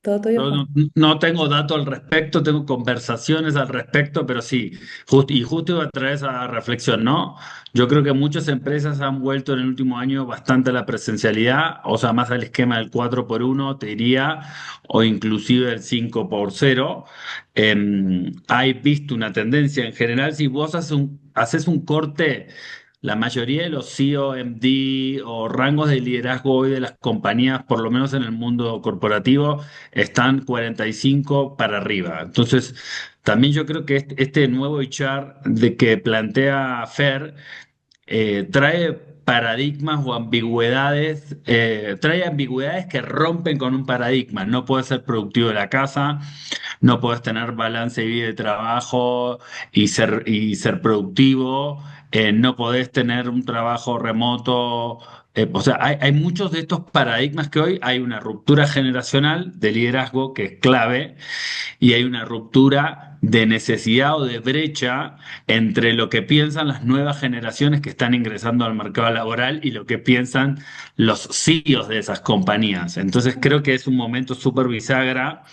Todo tuyo, yo Juan. no tengo datos al respecto, tengo conversaciones al respecto, pero sí, y justo iba a traer esa reflexión, ¿no? Yo creo que muchas empresas han vuelto en el último año bastante a la presencialidad, o sea, más al esquema del 4x1 te diría, o inclusive el 5x0. Hay visto una tendencia en general, si vos haces un corte. La mayoría de los CEO, MD o rangos de liderazgo hoy de las compañías, por lo menos en el mundo corporativo, están 45 para arriba. Entonces, también yo creo que este nuevo HR de que plantea Fer trae paradigmas o ambigüedades, trae ambigüedades que rompen con un paradigma. No puedes ser productivo de la casa, no puedes tener balance de vida y trabajo y ser productivo, no podés tener un trabajo remoto. O sea, hay muchos de estos paradigmas que hoy hay una ruptura generacional de liderazgo que es clave y hay una ruptura de necesidad o de brecha entre lo que piensan las nuevas generaciones que están ingresando al mercado laboral y lo que piensan los CEOs de esas compañías. Entonces creo que es un momento súper bisagra.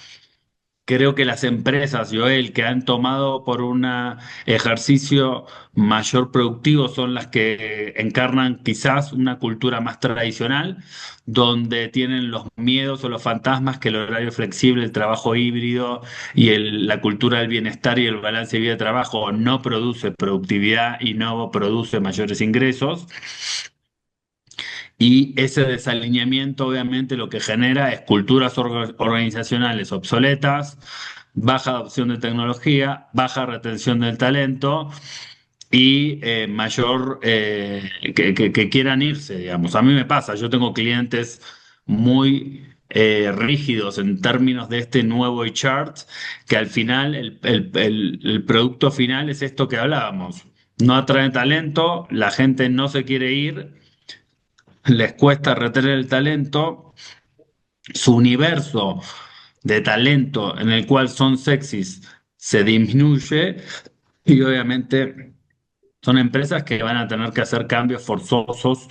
Creo que las empresas, Joel, que han tomado por un ejercicio mayor productivo son las que encarnan quizás una cultura más tradicional, donde tienen los miedos o los fantasmas que el horario flexible, el trabajo híbrido y la cultura del bienestar y el balance de vida-trabajo no produce productividad y no produce mayores ingresos. Y ese desalineamiento obviamente lo que genera es culturas organizacionales obsoletas, baja adopción de tecnología, baja retención del talento y mayor que quieran irse, digamos. A mí me pasa, yo tengo clientes muy rígidos en términos de este nuevo chart, que al final el producto final es esto que hablábamos. No atraen talento, la gente no se quiere ir, les cuesta retener el talento, su universo de talento en el cual son sexys se disminuye y obviamente son empresas que van a tener que hacer cambios forzosos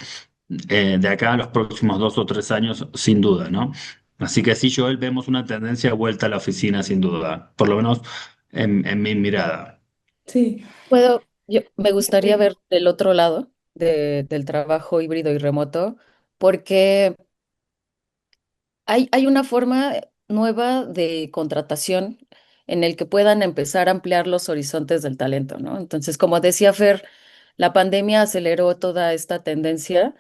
de acá a los próximos 2 o 3 años, sin duda, ¿no? Así que sí, Joel, vemos una tendencia de vuelta a la oficina, sin duda, por lo menos en mi mirada. Sí. Me gustaría ver del otro lado del trabajo híbrido y remoto, porque hay una forma nueva de contratación en el que puedan empezar a ampliar los horizontes del talento, ¿no? Entonces, como decía Fer, la pandemia aceleró toda esta tendencia,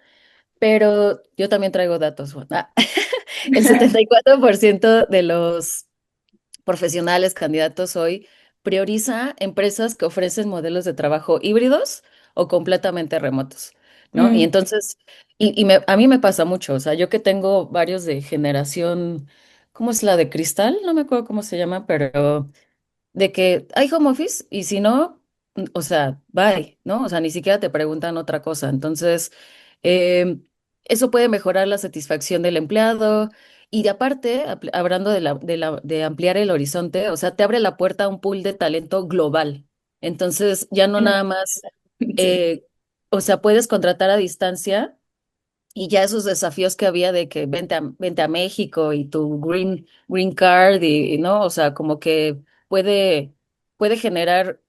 pero yo también traigo datos. Juan. El 74% de los profesionales candidatos hoy prioriza empresas que ofrecen modelos de trabajo híbridos o completamente remotos, ¿no? Y Mm, entonces, a mí me pasa mucho, o sea, yo que tengo varios de generación, ¿cómo es la de cristal? No me acuerdo cómo se llama, pero de que hay home office y si no, o sea, bye, ¿no? O sea, ni siquiera te preguntan otra cosa. Entonces, eh, eso puede mejorar la satisfacción del empleado y de aparte, hablando de ampliar el horizonte, o sea, te abre la puerta a un pool de talento global. Entonces, ya no nada más, sí. eh, o sea, puedes contratar a distancia y ya esos desafíos que había de que vente a México y tu green card no, o sea, como que puede generar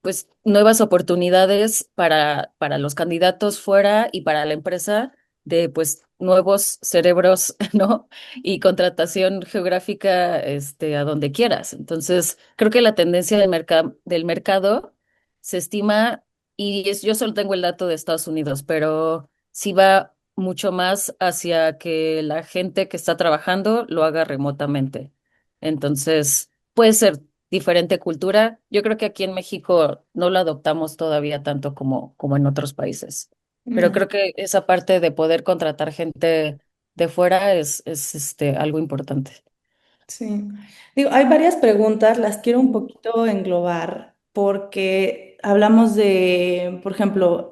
pues nuevas oportunidades para los candidatos fuera y para la empresa de pues nuevos cerebros, ¿no? Y contratación geográfica a donde quieras. Entonces, creo que la tendencia del mercado se estima, yo solo tengo el dato de Estados Unidos, pero sí va mucho más hacia que la gente que está trabajando lo haga remotamente. Entonces, puede ser diferente cultura. Yo creo que aquí en México no lo adoptamos todavía tanto como en otros países. Pero No. creo que esa parte de poder contratar gente de fuera es algo importante. Sí. Digo, hay varias preguntas, las quiero un poquito englobar porque hablamos de, por ejemplo,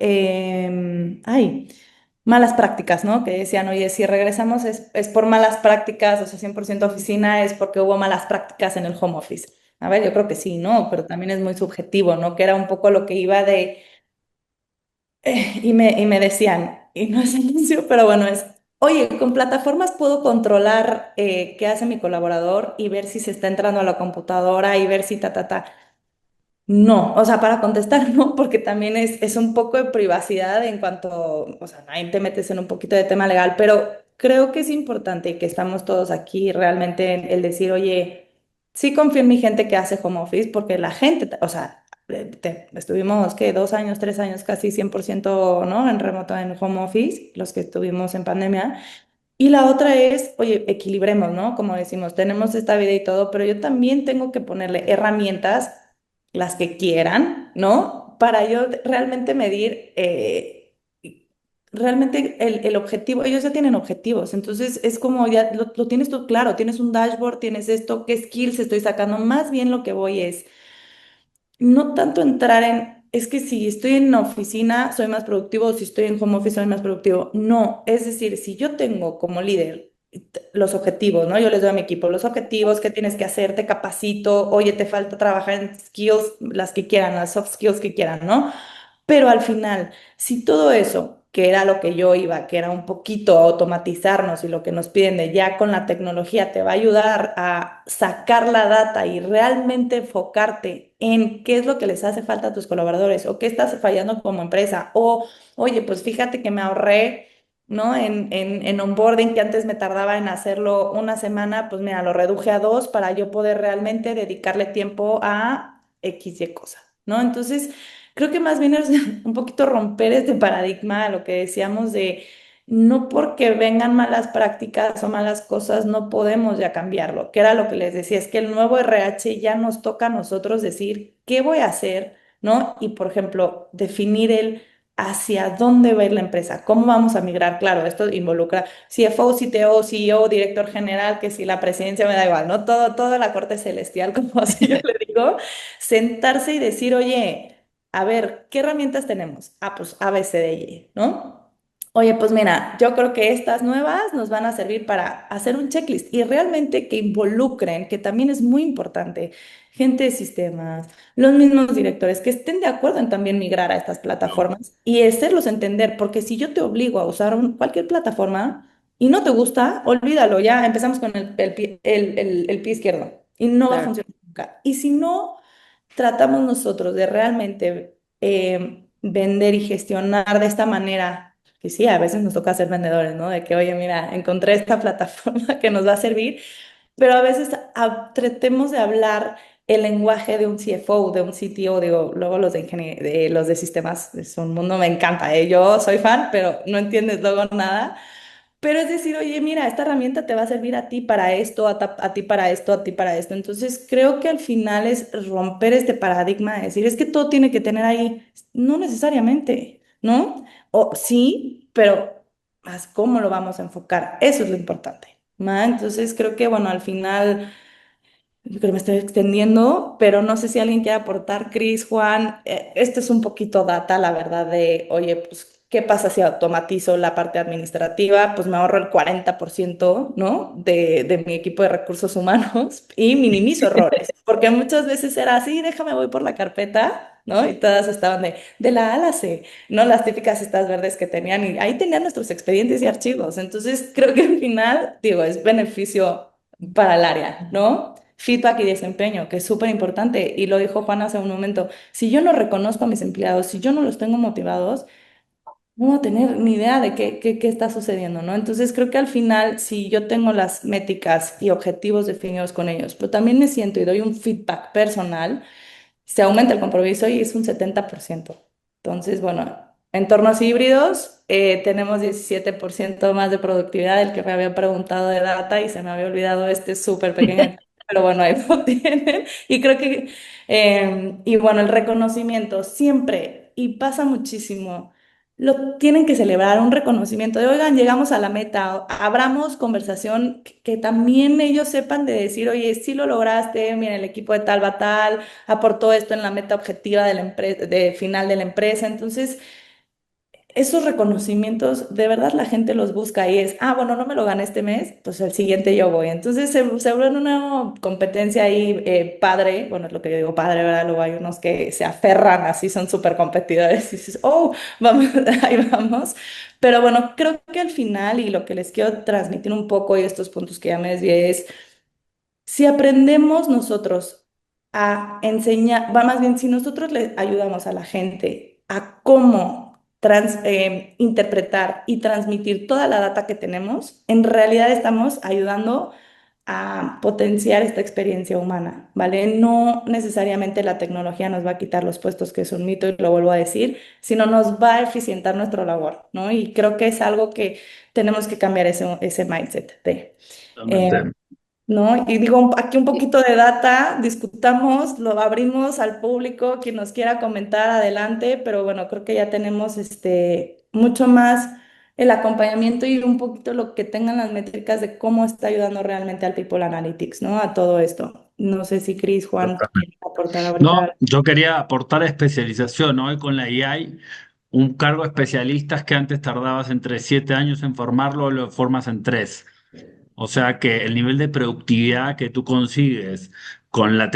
malas prácticas, ¿no? Que decían, oye, si regresamos es por malas prácticas, o sea, 100% oficina, es porque hubo malas prácticas en el home office. A ver, yo creo que sí, ¿no? Pero también es muy subjetivo, ¿no? Que era un poco lo que iba de y me decían, y no es anuncio, pero bueno, oye, con plataformas puedo controlar qué hace mi colaborador y ver si se está entrando a la computadora y ver si ta. No, o sea, para contestar no, porque también es un poco de privacidad en cuanto, o sea, ahí te metes en un poquito de tema legal, pero creo que es importante y que estamos todos aquí realmente en el decir, oye, sí confío en mi gente que hace home office, porque la gente, o sea, estuvimos, ¿qué? 2 años, 3 años, casi 100%, ¿no? En remoto, en home office, los que estuvimos en pandemia. Y la otra es, oye, equilibremos, ¿no? Como decimos, tenemos esta vida y todo, pero yo también tengo que ponerle herramientas, las que quieran, ¿no? Para yo realmente medir realmente el objetivo. Ellos ya tienen objetivos, entonces es como ya lo tienes tú claro, tienes un dashboard, tienes esto, qué skills estoy sacando. Más bien lo que voy es no tanto entrar es que si estoy en la oficina soy más productivo o si estoy en home office soy más productivo. No, es decir, si yo tengo como líder los objetivos, ¿no? Yo les doy a mi equipo los objetivos, qué tienes que hacer, te capacito, oye, te falta trabajar en skills, las que quieran, las soft skills que quieran, ¿no? Pero al final, si todo eso, que era lo que yo iba, que era un poquito automatizarnos y lo que nos piden de ya con la tecnología, te va a ayudar a sacar la data y realmente enfocarte en qué es lo que les hace falta a tus colaboradores o qué estás fallando como empresa. O, oye, pues fíjate que me ahorré, ¿no? En onboarding, que antes me tardaba en hacerlo una semana, pues mira, lo reduje a 2 para yo poder realmente dedicarle tiempo a X y cosa, ¿no? Entonces, creo que más bien es un poquito romper este paradigma, lo que decíamos de no porque vengan malas prácticas o malas cosas, no podemos ya cambiarlo, que era lo que les decía, es que el nuevo RH ya nos toca a nosotros decir qué voy a hacer, ¿no? Y por ejemplo, definir el hacia dónde va a ir la empresa, cómo vamos a migrar. Claro, esto involucra CFO, CTO, CEO, director general, que si la presidencia me da igual, ¿no? Toda la corte celestial, como así yo le digo, sentarse y decir, oye, a ver, ¿qué herramientas tenemos? Ah, pues A, B, C, D, Y, ¿no? Oye, pues mira, yo creo que estas nuevas nos van a servir para hacer un checklist y realmente que involucren, que también es muy importante, gente de sistemas, los mismos directores, que estén de acuerdo en también migrar a estas plataformas y hacerlos entender, porque si yo te obligo a usar cualquier plataforma y no te gusta, olvídalo, ya empezamos con el pie izquierdo y no va a Claro. funcionar nunca. Y si no tratamos nosotros de realmente vender y gestionar de esta manera, que sí, a veces nos toca ser vendedores, ¿no? De que, oye, mira, encontré esta plataforma que nos va a servir, pero a veces tratemos de hablar el lenguaje de un CFO, de un CTO, digo, luego los de los de sistemas, es un mundo, me encanta, ¿eh? Yo soy fan, pero no entiendes luego nada. Pero es decir, oye, mira, esta herramienta te va a servir a ti para esto, a ti para esto, a ti para esto. Entonces, creo que al final es romper este paradigma de decir, es que todo tiene que tener ahí. No necesariamente, ¿no? O sí, pero más cómo lo vamos a enfocar. Eso es lo importante. ¿Va? Entonces, creo que, bueno, al final, yo creo que me estoy extendiendo, pero no sé si alguien quiere aportar, Cris, Juan. Esto es un poquito data, la verdad, de, oye, pues, ¿qué pasa si automatizo la parte administrativa? Pues me ahorro el 40%, ¿no? De mi equipo de recursos humanos y minimizo errores, porque muchas veces era así, déjame, voy por la carpeta, ¿no? Y todas estaban de la A a la C, ¿no? Las típicas estas verdes que tenían, y ahí tenían nuestros expedientes y archivos. Entonces, creo que al final, digo, es beneficio para el área, ¿no? Feedback y desempeño, que es súper importante. Y lo dijo Juan hace un momento. Si yo no reconozco a mis empleados, si yo no los tengo motivados, no voy a tener ni idea de qué está sucediendo, ¿no? Entonces creo que al final, si yo tengo las métricas y objetivos definidos con ellos, pero también me siento y doy un feedback personal, se aumenta el compromiso y es un 70%. Entonces, bueno, entornos híbridos, tenemos 17% más de productividad del que me había preguntado de data y se me había olvidado este súper pequeño, pero bueno, ahí lo tienen. Y creo que, y bueno, el reconocimiento siempre, y pasa muchísimo. Lo tienen que celebrar, un reconocimiento de, oigan, llegamos a la meta, abramos conversación, que también ellos sepan de decir, oye, sí lo lograste, mira, el equipo de tal va tal, aportó esto en la meta objetiva de la empresa, de final de la empresa. Entonces, esos reconocimientos, de verdad la gente los busca y es, ah, bueno, no me lo gané este mes, pues el siguiente yo voy. Entonces se vuelve una competencia ahí padre, bueno, es lo que yo digo padre, ¿verdad? Luego hay unos que se aferran así, son súper competidores y dices, oh, vamos, ahí vamos. Pero bueno, creo que al final y lo que les quiero transmitir un poco y estos puntos que ya me desvié es, si aprendemos nosotros a enseñar, va más bien, si nosotros le ayudamos a la gente a cómo interpretar y transmitir toda la data que tenemos, en realidad estamos ayudando a potenciar esta experiencia humana, ¿vale? No necesariamente la tecnología nos va a quitar los puestos, que es un mito y lo vuelvo a decir, sino nos va a eficientar nuestra labor, ¿no? Y creo que es algo que tenemos que cambiar ese mindset de... eh, Totalmente. ¿no? Y digo, aquí un poquito de data, discutamos, lo abrimos al público, quien nos quiera comentar adelante, pero bueno, creo que ya tenemos mucho más el acompañamiento y un poquito lo que tengan las métricas de cómo está ayudando realmente al People Analytics, ¿no? A todo esto. No sé si Cris, Juan, quieren aportar ahorita No, algo. yo quería aportar especialización. Hoy con la AI, un cargo de especialistas que antes tardabas entre 7 años en formarlo, lo formas en 3. O sea que el nivel de productividad que tú consigues con la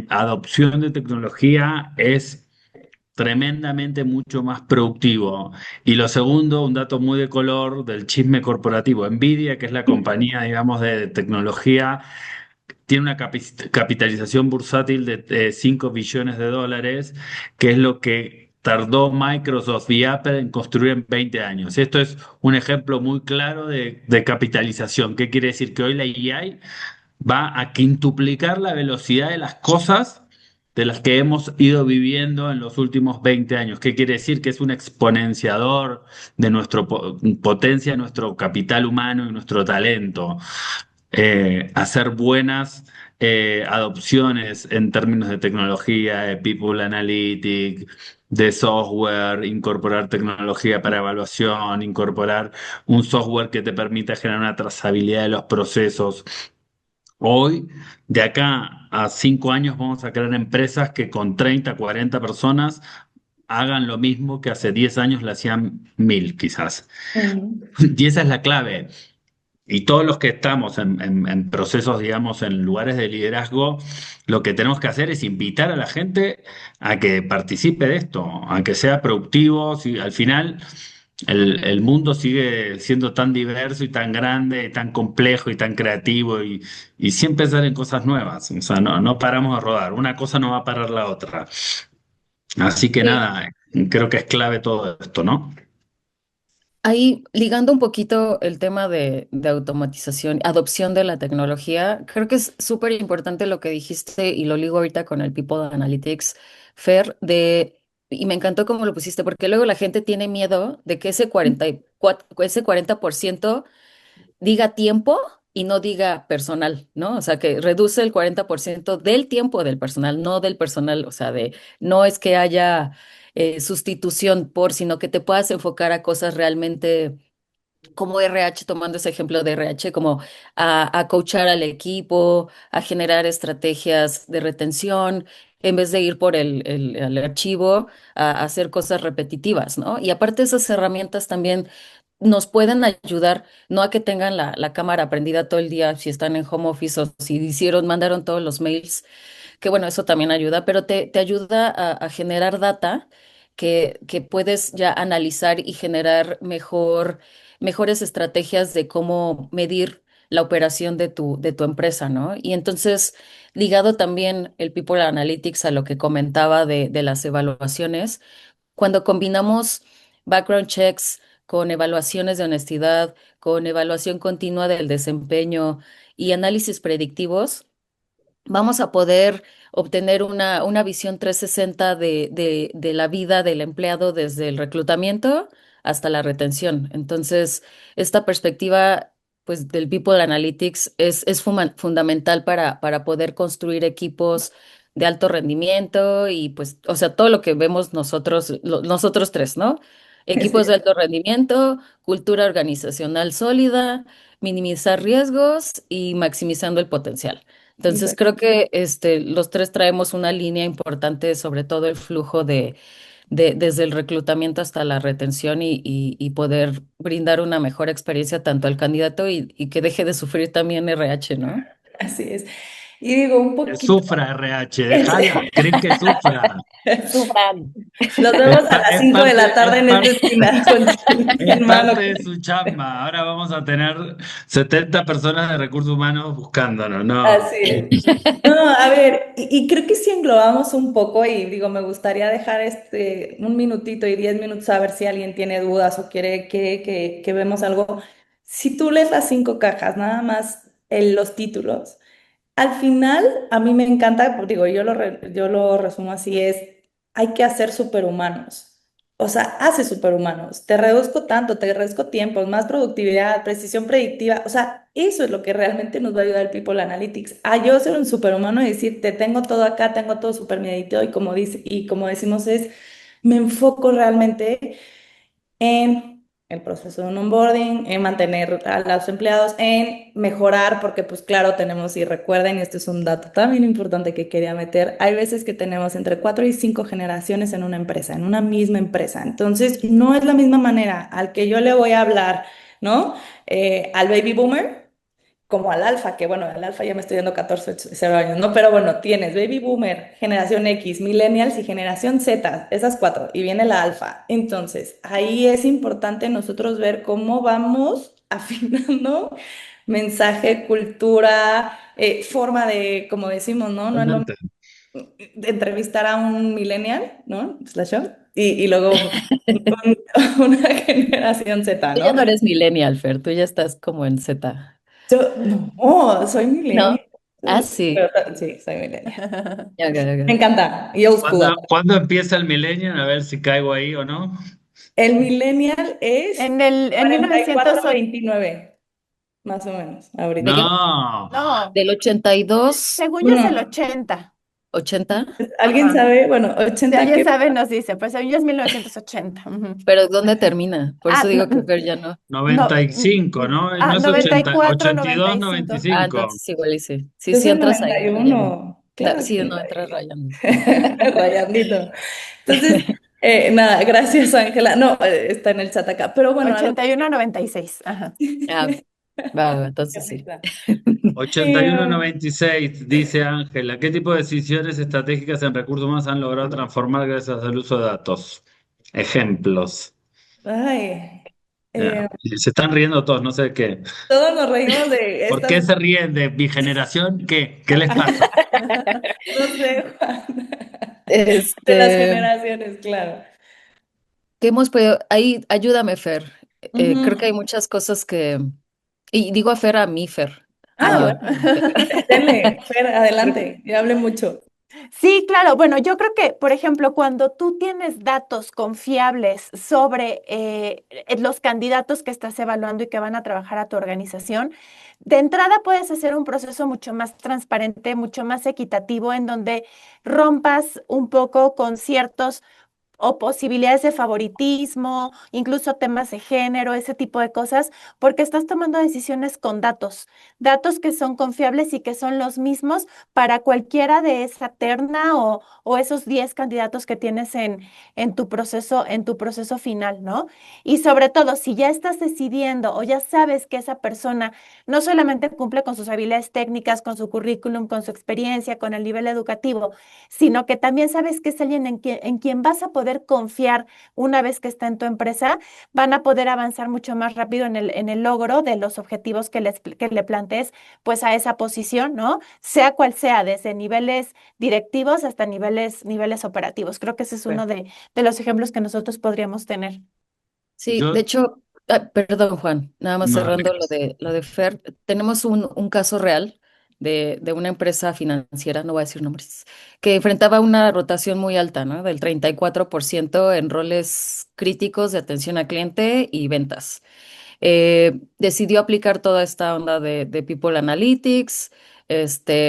adopción de tecnología es tremendamente mucho más productivo. Y lo segundo, un dato muy de color del chisme corporativo. Nvidia, que es la compañía, digamos, de tecnología, tiene una capitalización bursátil de 5 billones de dólares, que es lo que tardó Microsoft y Apple en construir en 20 años. Esto es un ejemplo muy claro de capitalización. ¿Qué quiere decir? Que hoy la AI va a quintuplicar la velocidad de las cosas de las que hemos ido viviendo en los últimos 20 años. ¿Qué quiere decir? Que es un exponenciador de nuestro potencia, nuestro capital humano y nuestro talento. Hacer buenas adopciones en términos de tecnología, de People Analytics, de software, incorporar tecnología para evaluación, incorporar un software que te permita generar una trazabilidad de los procesos. Hoy, de acá a 5 años, vamos a crear empresas que con 30, 40 personas hagan lo mismo que hace 10 años le hacían 1000, quizás. Ujú. Y esa es la clave. Y todos los que estamos en procesos, digamos, en lugares de liderazgo, lo que tenemos que hacer es invitar a la gente a que participe de esto, a que sea productivo. Si, al final, el mundo sigue siendo tan diverso y tan grande, y tan complejo y tan creativo y siempre salen cosas nuevas. O sea, no paramos de rodar. Una cosa no va a parar la otra. Así que Sí. nada, creo que es clave todo esto, ¿no? Ahí, ligando un poquito el tema de automatización, adopción de la tecnología, creo que es súper importante lo que dijiste y lo ligo ahorita con el People Analytics, Fer, y me encantó cómo lo pusiste, porque luego la gente tiene miedo de que ese 40% diga tiempo y no diga personal, ¿no? O sea, que reduce el 40% del tiempo del personal, no del personal, o sea, no es que haya sustitución por, sino que te puedas enfocar a cosas realmente como RH, tomando ese ejemplo de RH, como a coachar al equipo, a generar estrategias de retención, en vez de ir por el archivo, a hacer cosas repetitivas, ¿no? Y aparte esas herramientas también nos pueden ayudar, no a que tengan la cámara prendida todo el día si están en home office o si mandaron todos los mails, que bueno, eso también ayuda, pero te ayuda a generar data que puedes ya analizar y generar mejores estrategias de cómo medir la operación de tu empresa, ¿no? Y entonces, ligado también el People Analytics a lo que comentaba de las evaluaciones, cuando combinamos background checks, con evaluaciones de honestidad, con evaluación continua del desempeño y análisis predictivos, vamos a poder obtener una visión 360 de la vida del empleado desde el reclutamiento hasta la retención. Entonces, esta perspectiva, pues, del People Analytics es fundamental para poder construir equipos de alto rendimiento y, pues, o sea, todo lo que vemos nosotros, nosotros tres, ¿no? Equipos Sí, de alto rendimiento, cultura organizacional sólida, minimizar riesgos y maximizando el potencial. Entonces exacto. creo que los tres traemos una línea importante sobre todo el flujo desde el reclutamiento hasta la retención y poder brindar una mejor experiencia tanto al candidato y que deje de sufrir también RH, ¿no? Así es. Y digo, un Que poquito. sufra RH, déjala, creen que sufra. Sufran. Los Es, vemos a las es 5 de parte, la tarde es en esta parte, esquina con chile es en mano. parte de su chamba. Ahora vamos a tener 70 personas de recursos humanos buscándonos. No. Así es. No, a ver, y creo que si englobamos un poco, y digo, me gustaría dejar un minutito y 10 minutos a ver si alguien tiene dudas o quiere que vemos algo. Si tú lees las 5 cajas, nada más los títulos, al final a mí me encanta, pues, digo, yo lo resumo así, hay que hacer superhumanos. O sea, hace superhumanos. Te reduzco tanto, te reduzco tiempos, más productividad, precisión predictiva. O sea, eso es lo que realmente nos va a ayudar el People Analytics. A yo ser un superhumano y decir, te tengo todo acá, tengo todo super meditado y como decimos me enfoco realmente en el proceso de un onboarding, en mantener a los empleados, en mejorar, porque pues claro, tenemos, y recuerden, y este es un dato también importante que quería meter, hay veces que tenemos entre 4 y 5 generaciones en una empresa, en una misma empresa. Entonces, no es la misma manera al que yo le voy a hablar, ¿no? Al baby boomer como al alfa, que bueno, al alfa ya me estoy dando 14, 0 años, ¿no? Pero bueno, tienes baby boomer, generación X, millennials y generación Z, esas 4, y viene la alfa. Entonces, ahí es importante nosotros ver cómo vamos afinando mensaje, cultura, forma de, como decimos, ¿no? No es lo Totalmente. de entrevistar a un millennial, ¿no? Slash yo, y luego una generación Z, Tú ya ¿no? no eres millennial, Fer, tú ya estás como en Z. Yo, no, soy ¿No? millennial. Ah, sí. Sí, soy millennial. Ya, ya, Me ya. encanta. Y old school. ¿Cuándo empieza el millennial? A ver si caigo ahí o no. El millennial es En 1900, 44-29, más o menos, ¿De ahorita. qué? No. no, Del 82, según yo es el Bueno, 80. 80, ¿alguien Ajá. sabe? Bueno, Si 80 alguien qué. sabe, nos dice, pues según yo es 1980. Ujú. pero ¿dónde termina? Por eso Ah, digo que Fer ya no. Noventa y cinco, ¿no? No es noventa y 80, cuatro, noventa 82, y noventa y cinco. Ah, cinco. entonces igual y sí. Sí, Yo sí soy entras ahí rayando. 91. Claro Sí, que no entras sí. rayando. Rayandito. Entonces, nada, gracias, Ángela. No, está en el chat acá. Pero bueno, algo 81, 96. Ajá. Ah, va, que entonces sí. risa. Ochenta Sí, y uno noventa y seis, dice Ángela. ¿Qué tipo de decisiones estratégicas en recursos humanos han logrado transformar gracias al uso de datos? Ejemplos. ay, Ya. eh, Se están riendo todos, no sé de qué. todos nos reímos de ¿Por qué estas, se ríen de mi generación? ¿Qué? ¿Qué les pasa? no sé, Juan, de las Este, generaciones, claro. ¿Qué hemos podido? Ahí, ayúdame, Fer. Creo que hay Ujú. muchas cosas y digo a Fer, a mí, Fer. Ah, Ah, Yo. bueno, denle, Fer, Creo adelante, ya hablé mucho. sí, claro. Bueno, yo creo que, por ejemplo, cuando tú tienes datos confiables sobre los candidatos que estás evaluando y que van a trabajar a tu organización, de entrada puedes hacer un proceso mucho más transparente, mucho más equitativo, en donde rompas un poco con ciertos o posibilidades de favoritismo, incluso temas de género, ese tipo de cosas, porque estás tomando decisiones con datos, datos que son confiables y que son los mismos para cualquiera de esa terna o esos 10 candidatos que tienes en tu proceso final, ¿no? Y sobre todo, si ya estás decidiendo o ya sabes que esa persona no solamente cumple con sus habilidades técnicas, con su currículum, con su experiencia, con el nivel educativo, sino que también sabes que es alguien en quien vas a poder confiar una vez que está en tu empresa, van a poder avanzar mucho más rápido en el logro de los objetivos que le plantees pues a esa posición, ¿no? Sea cual sea, desde niveles directivos hasta niveles operativos. Creo que ese es uno de los ejemplos que nosotros podríamos tener. Sí, de Yo, hecho, perdón, Juan, nada más no, cerrando lo de Fer, tenemos un caso real de una empresa financiera, no voy a decir nombres, que enfrentaba una rotación muy alta, ¿no? Del 34% en roles críticos de atención al cliente y ventas. Decidió aplicar toda esta onda de People Analytics,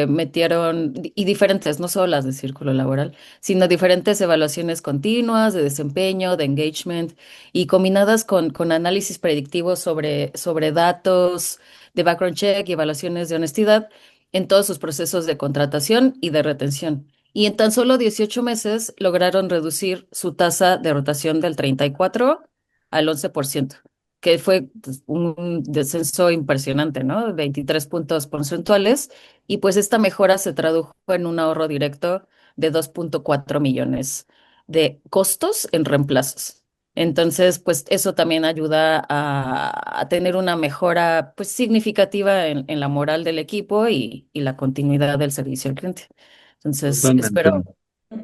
metieron, y diferentes, no solo las de círculo laboral, sino diferentes evaluaciones continuas de desempeño, de engagement, y combinadas con análisis predictivos sobre datos de background check y evaluaciones de honestidad en todos sus procesos de contratación y de retención. Y en tan solo 18 meses lograron reducir su tasa de rotación del 34 al 11%, que fue pues, un descenso impresionante, ¿no? 23 puntos porcentuales. Y pues esta mejora se tradujo en un ahorro directo de 2.4 millones de costos en reemplazos. Entonces, pues eso también ayuda a tener una mejora pues significativa en la moral del equipo y la continuidad del servicio al cliente. Entonces, totalmente. espero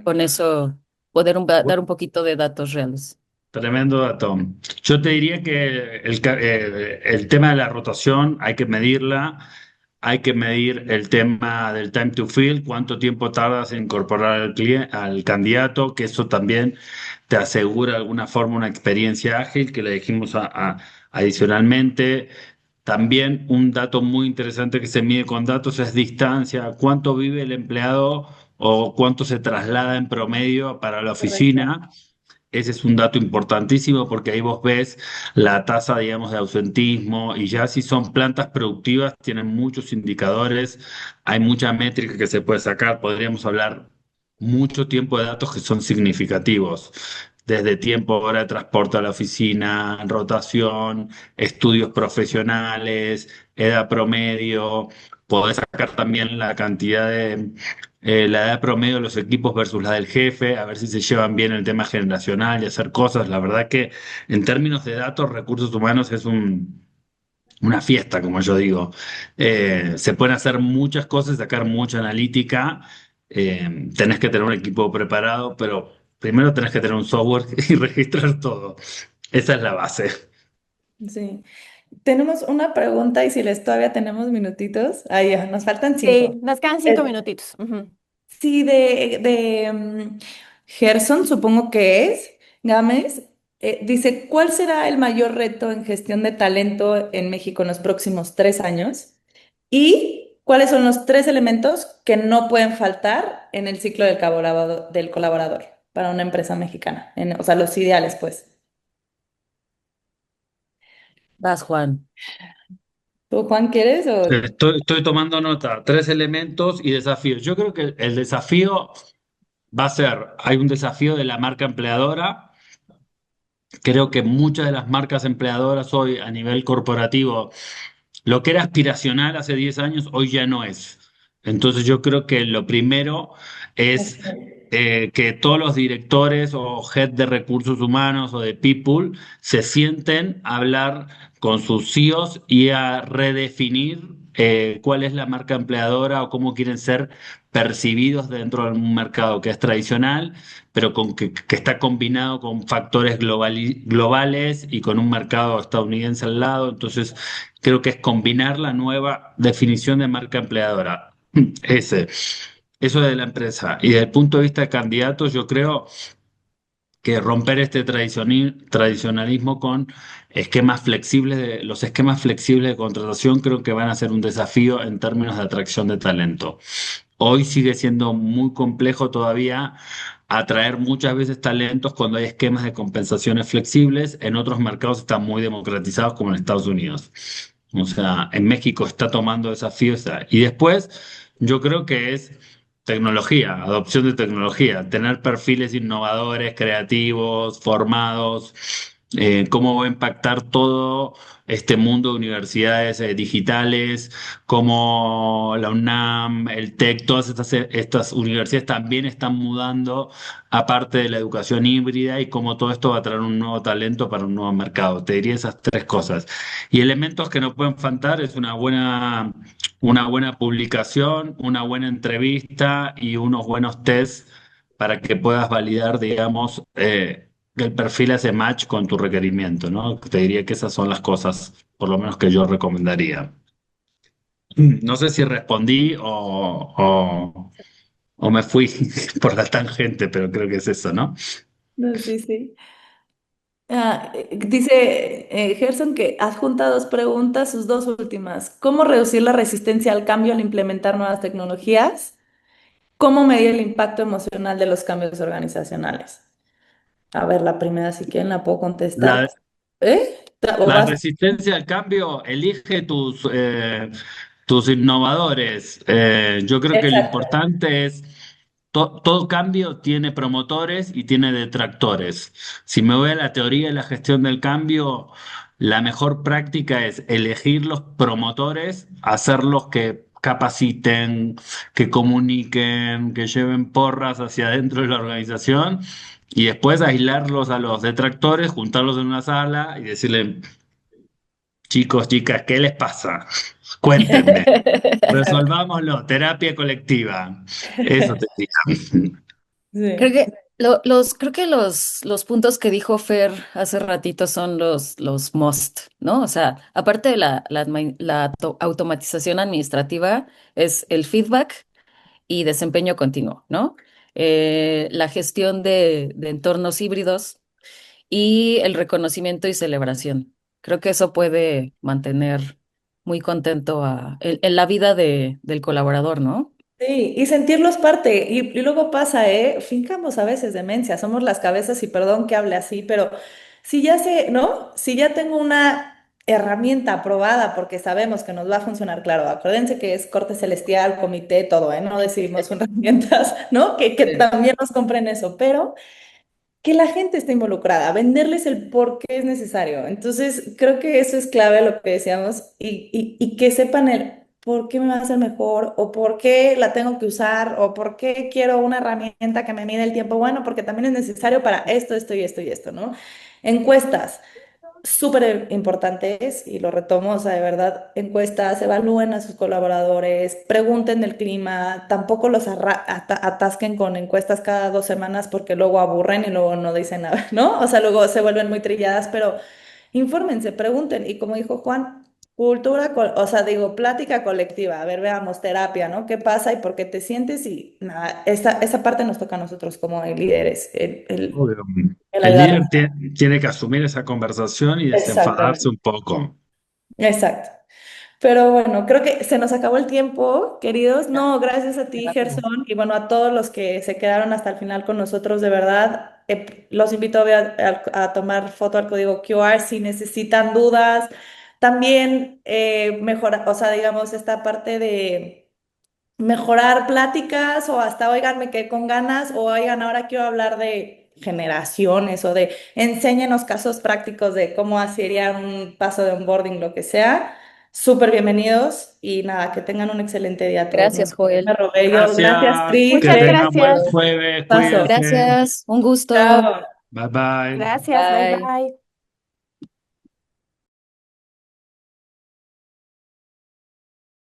con eso poder dar un poquito de datos reales. Tremendo dato. Yo te diría que el tema de la rotación hay que medirla, hay que medir el tema del time to fill, cuánto tiempo tardas en incorporar al candidato, que eso también te asegura de alguna forma una experiencia ágil, que le dijimos adicionalmente. También un dato muy interesante que se mide con datos es distancia, cuánto vive el empleado o cuánto se traslada en promedio para la Correcto. oficina. Ese es un dato importantísimo porque ahí vos ves la tasa, digamos, de ausentismo y ya si son plantas productivas tienen muchos indicadores, hay mucha métrica que se puede sacar, podríamos hablar mucho tiempo de datos que son significativos, desde tiempo, hora de transporte a la oficina, rotación, estudios profesionales, edad promedio, podés sacar también la cantidad de la edad promedio de los equipos versus la del jefe, a ver si se llevan bien el tema generacional y hacer cosas. La verdad que en términos de datos, recursos humanos es una fiesta, como yo digo. Se pueden hacer muchas cosas, sacar mucha analítica. Tenés que tener un equipo preparado, pero primero tenés que tener un software y registrar todo. Esa es la base. Sí. Tenemos una pregunta y si les todavía tenemos minutitos, ahí ya, nos faltan Sí, 5. nos quedan 5 minutitos. Ujú. Sí, Gerson, supongo que es, Gámez, dice, ¿cuál será el mayor reto en gestión de talento en México en los próximos 3 años? ¿Y cuáles son los 3 elementos que no pueden faltar en el ciclo del colaborador para una empresa mexicana? O sea, los ideales, pues. Vas, Juan. ¿Tú, Juan, quieres o...? Estoy tomando nota, tres elementos y desafíos. Yo creo que el desafío va a ser, hay un desafío de la marca empleadora. Creo que muchas de las marcas empleadoras hoy a nivel corporativo, lo que era aspiracional hace 10 años, hoy ya no es. Entonces yo creo que lo primero es que todos los directores o head de recursos humanos o de people se sienten a hablar con sus CEOs y a redefinir cuál es la marca empleadora o cómo quieren ser percibidos dentro de un mercado que es tradicional, pero que está combinado con factores globales y con un mercado estadounidense al lado. Entonces, creo que es combinar la nueva definición de marca empleadora. Ese, eso de la empresa. Y desde el punto de vista de candidatos, yo creo que romper este tradicionalismo con esquemas flexibles, los esquemas flexibles de contratación creo que van a ser un desafío en términos de atracción de talento. Hoy sigue siendo muy complejo todavía atraer muchas veces talentos cuando hay esquemas de compensaciones flexibles. En otros mercados están muy democratizados como en Estados Unidos. O sea, en México está tomando desafíos. Y después yo creo que es tecnología, adopción de tecnología, tener perfiles innovadores, creativos, formados, cómo va a impactar todo este mundo de universidades digitales, cómo la UNAM, el TEC, todas estas universidades también están mudando aparte de la educación híbrida y cómo todo esto va a traer un nuevo talento para un nuevo mercado. Te diría esas tres cosas. Y elementos que no pueden faltar es una buena publicación, una buena entrevista y unos buenos tests para que puedas validar, digamos, que el perfil hace match con tu requerimiento, ¿no? Te diría que esas son las cosas, por lo menos que yo recomendaría. No sé si respondí o me fui por la tangente, pero creo que es eso, ¿no? No, sí, sí. Dice Gerson que adjunta dos preguntas, sus dos últimas. ¿Cómo reducir la resistencia al cambio al implementar nuevas tecnologías? ¿Cómo medir el impacto emocional de los cambios organizacionales? A ver, la primera, si quieren, la puedo contestar. La, ¿Eh? ¿O la vas? resistencia al cambio, elige tus innovadores. Yo creo que lo Exacto. importante es, todo cambio tiene promotores y tiene detractores. Si me voy a la teoría de la gestión del cambio, la mejor práctica es elegir los promotores, hacerlos que capaciten, que comuniquen, que lleven porras hacia adentro de la organización. Y después aislarlos a los detractores, juntarlos en una sala y decirle, chicos, chicas, ¿qué les pasa? Cuéntenme, resolvámoslo, terapia colectiva. Eso te digo. Creo Sí. que creo que los puntos que dijo Fer hace ratito son los must, ¿no? O sea, aparte de la automatización administrativa, es el feedback y desempeño continuo, ¿no? La gestión de entornos híbridos y el reconocimiento y celebración. Creo que eso puede mantener muy contento en la vida del colaborador, ¿no? Sí, y sentirlos parte. Y luego pasa, ¿eh? Fincamos a veces demencia, somos las cabezas y perdón que hable así, pero si ya sé, ¿no? Si ya tengo una herramienta aprobada porque sabemos que nos va a funcionar, claro, acuérdense que es corte celestial, comité, todo, ¿eh? No decidimos herramientas, ¿no? Que Sí. también nos compren eso, pero que la gente esté involucrada, venderles el por qué es necesario. Entonces, creo que eso es clave lo que decíamos y que sepan el por qué me va a hacer mejor o por qué la tengo que usar o por qué quiero una herramienta que me mide el tiempo. Bueno, porque también es necesario para esto, esto y esto y esto, ¿no? Encuestas súper importantes y lo retomo, o sea, de verdad, encuestas, evalúen a sus colaboradores, pregunten del clima, tampoco los atasquen con encuestas cada 2 semanas porque luego aburren y luego no dicen nada, ¿no? O sea, luego se vuelven muy trilladas, pero infórmense, pregunten y como dijo Juan, o sea, digo, plática colectiva, a ver, veamos, terapia, ¿no? ¿Qué pasa y por qué te sientes? Y nada, esa parte nos toca a nosotros como líderes, Obvio. el El ayudarles. líder tiene que asumir esa conversación y desenfadarse Exactamente. un poco. Exacto. Pero bueno, creo que se nos acabó el tiempo, queridos. No, gracias a ti, Gerson, y bueno, a todos los que se quedaron hasta el final con nosotros, de verdad. Los invito a tomar foto al código QR si necesitan dudas. También mejorar, o sea, digamos, esta parte de mejorar pláticas o hasta, oigan, me quedé con ganas o oigan, ahora quiero hablar de generaciones o de enséñenos casos prácticos de cómo sería un paso de onboarding, lo que sea. Súper bienvenidos y nada, que tengan un excelente día a todos. Gracias, Joel. Me robé yo. Gracias, Gracias, Tri, que Muchas Fer. tengan buen gracias. jueves, Paso. cuídense. Gracias, un gusto. Chao. Bye bye. Gracias. Bye Bye. bye.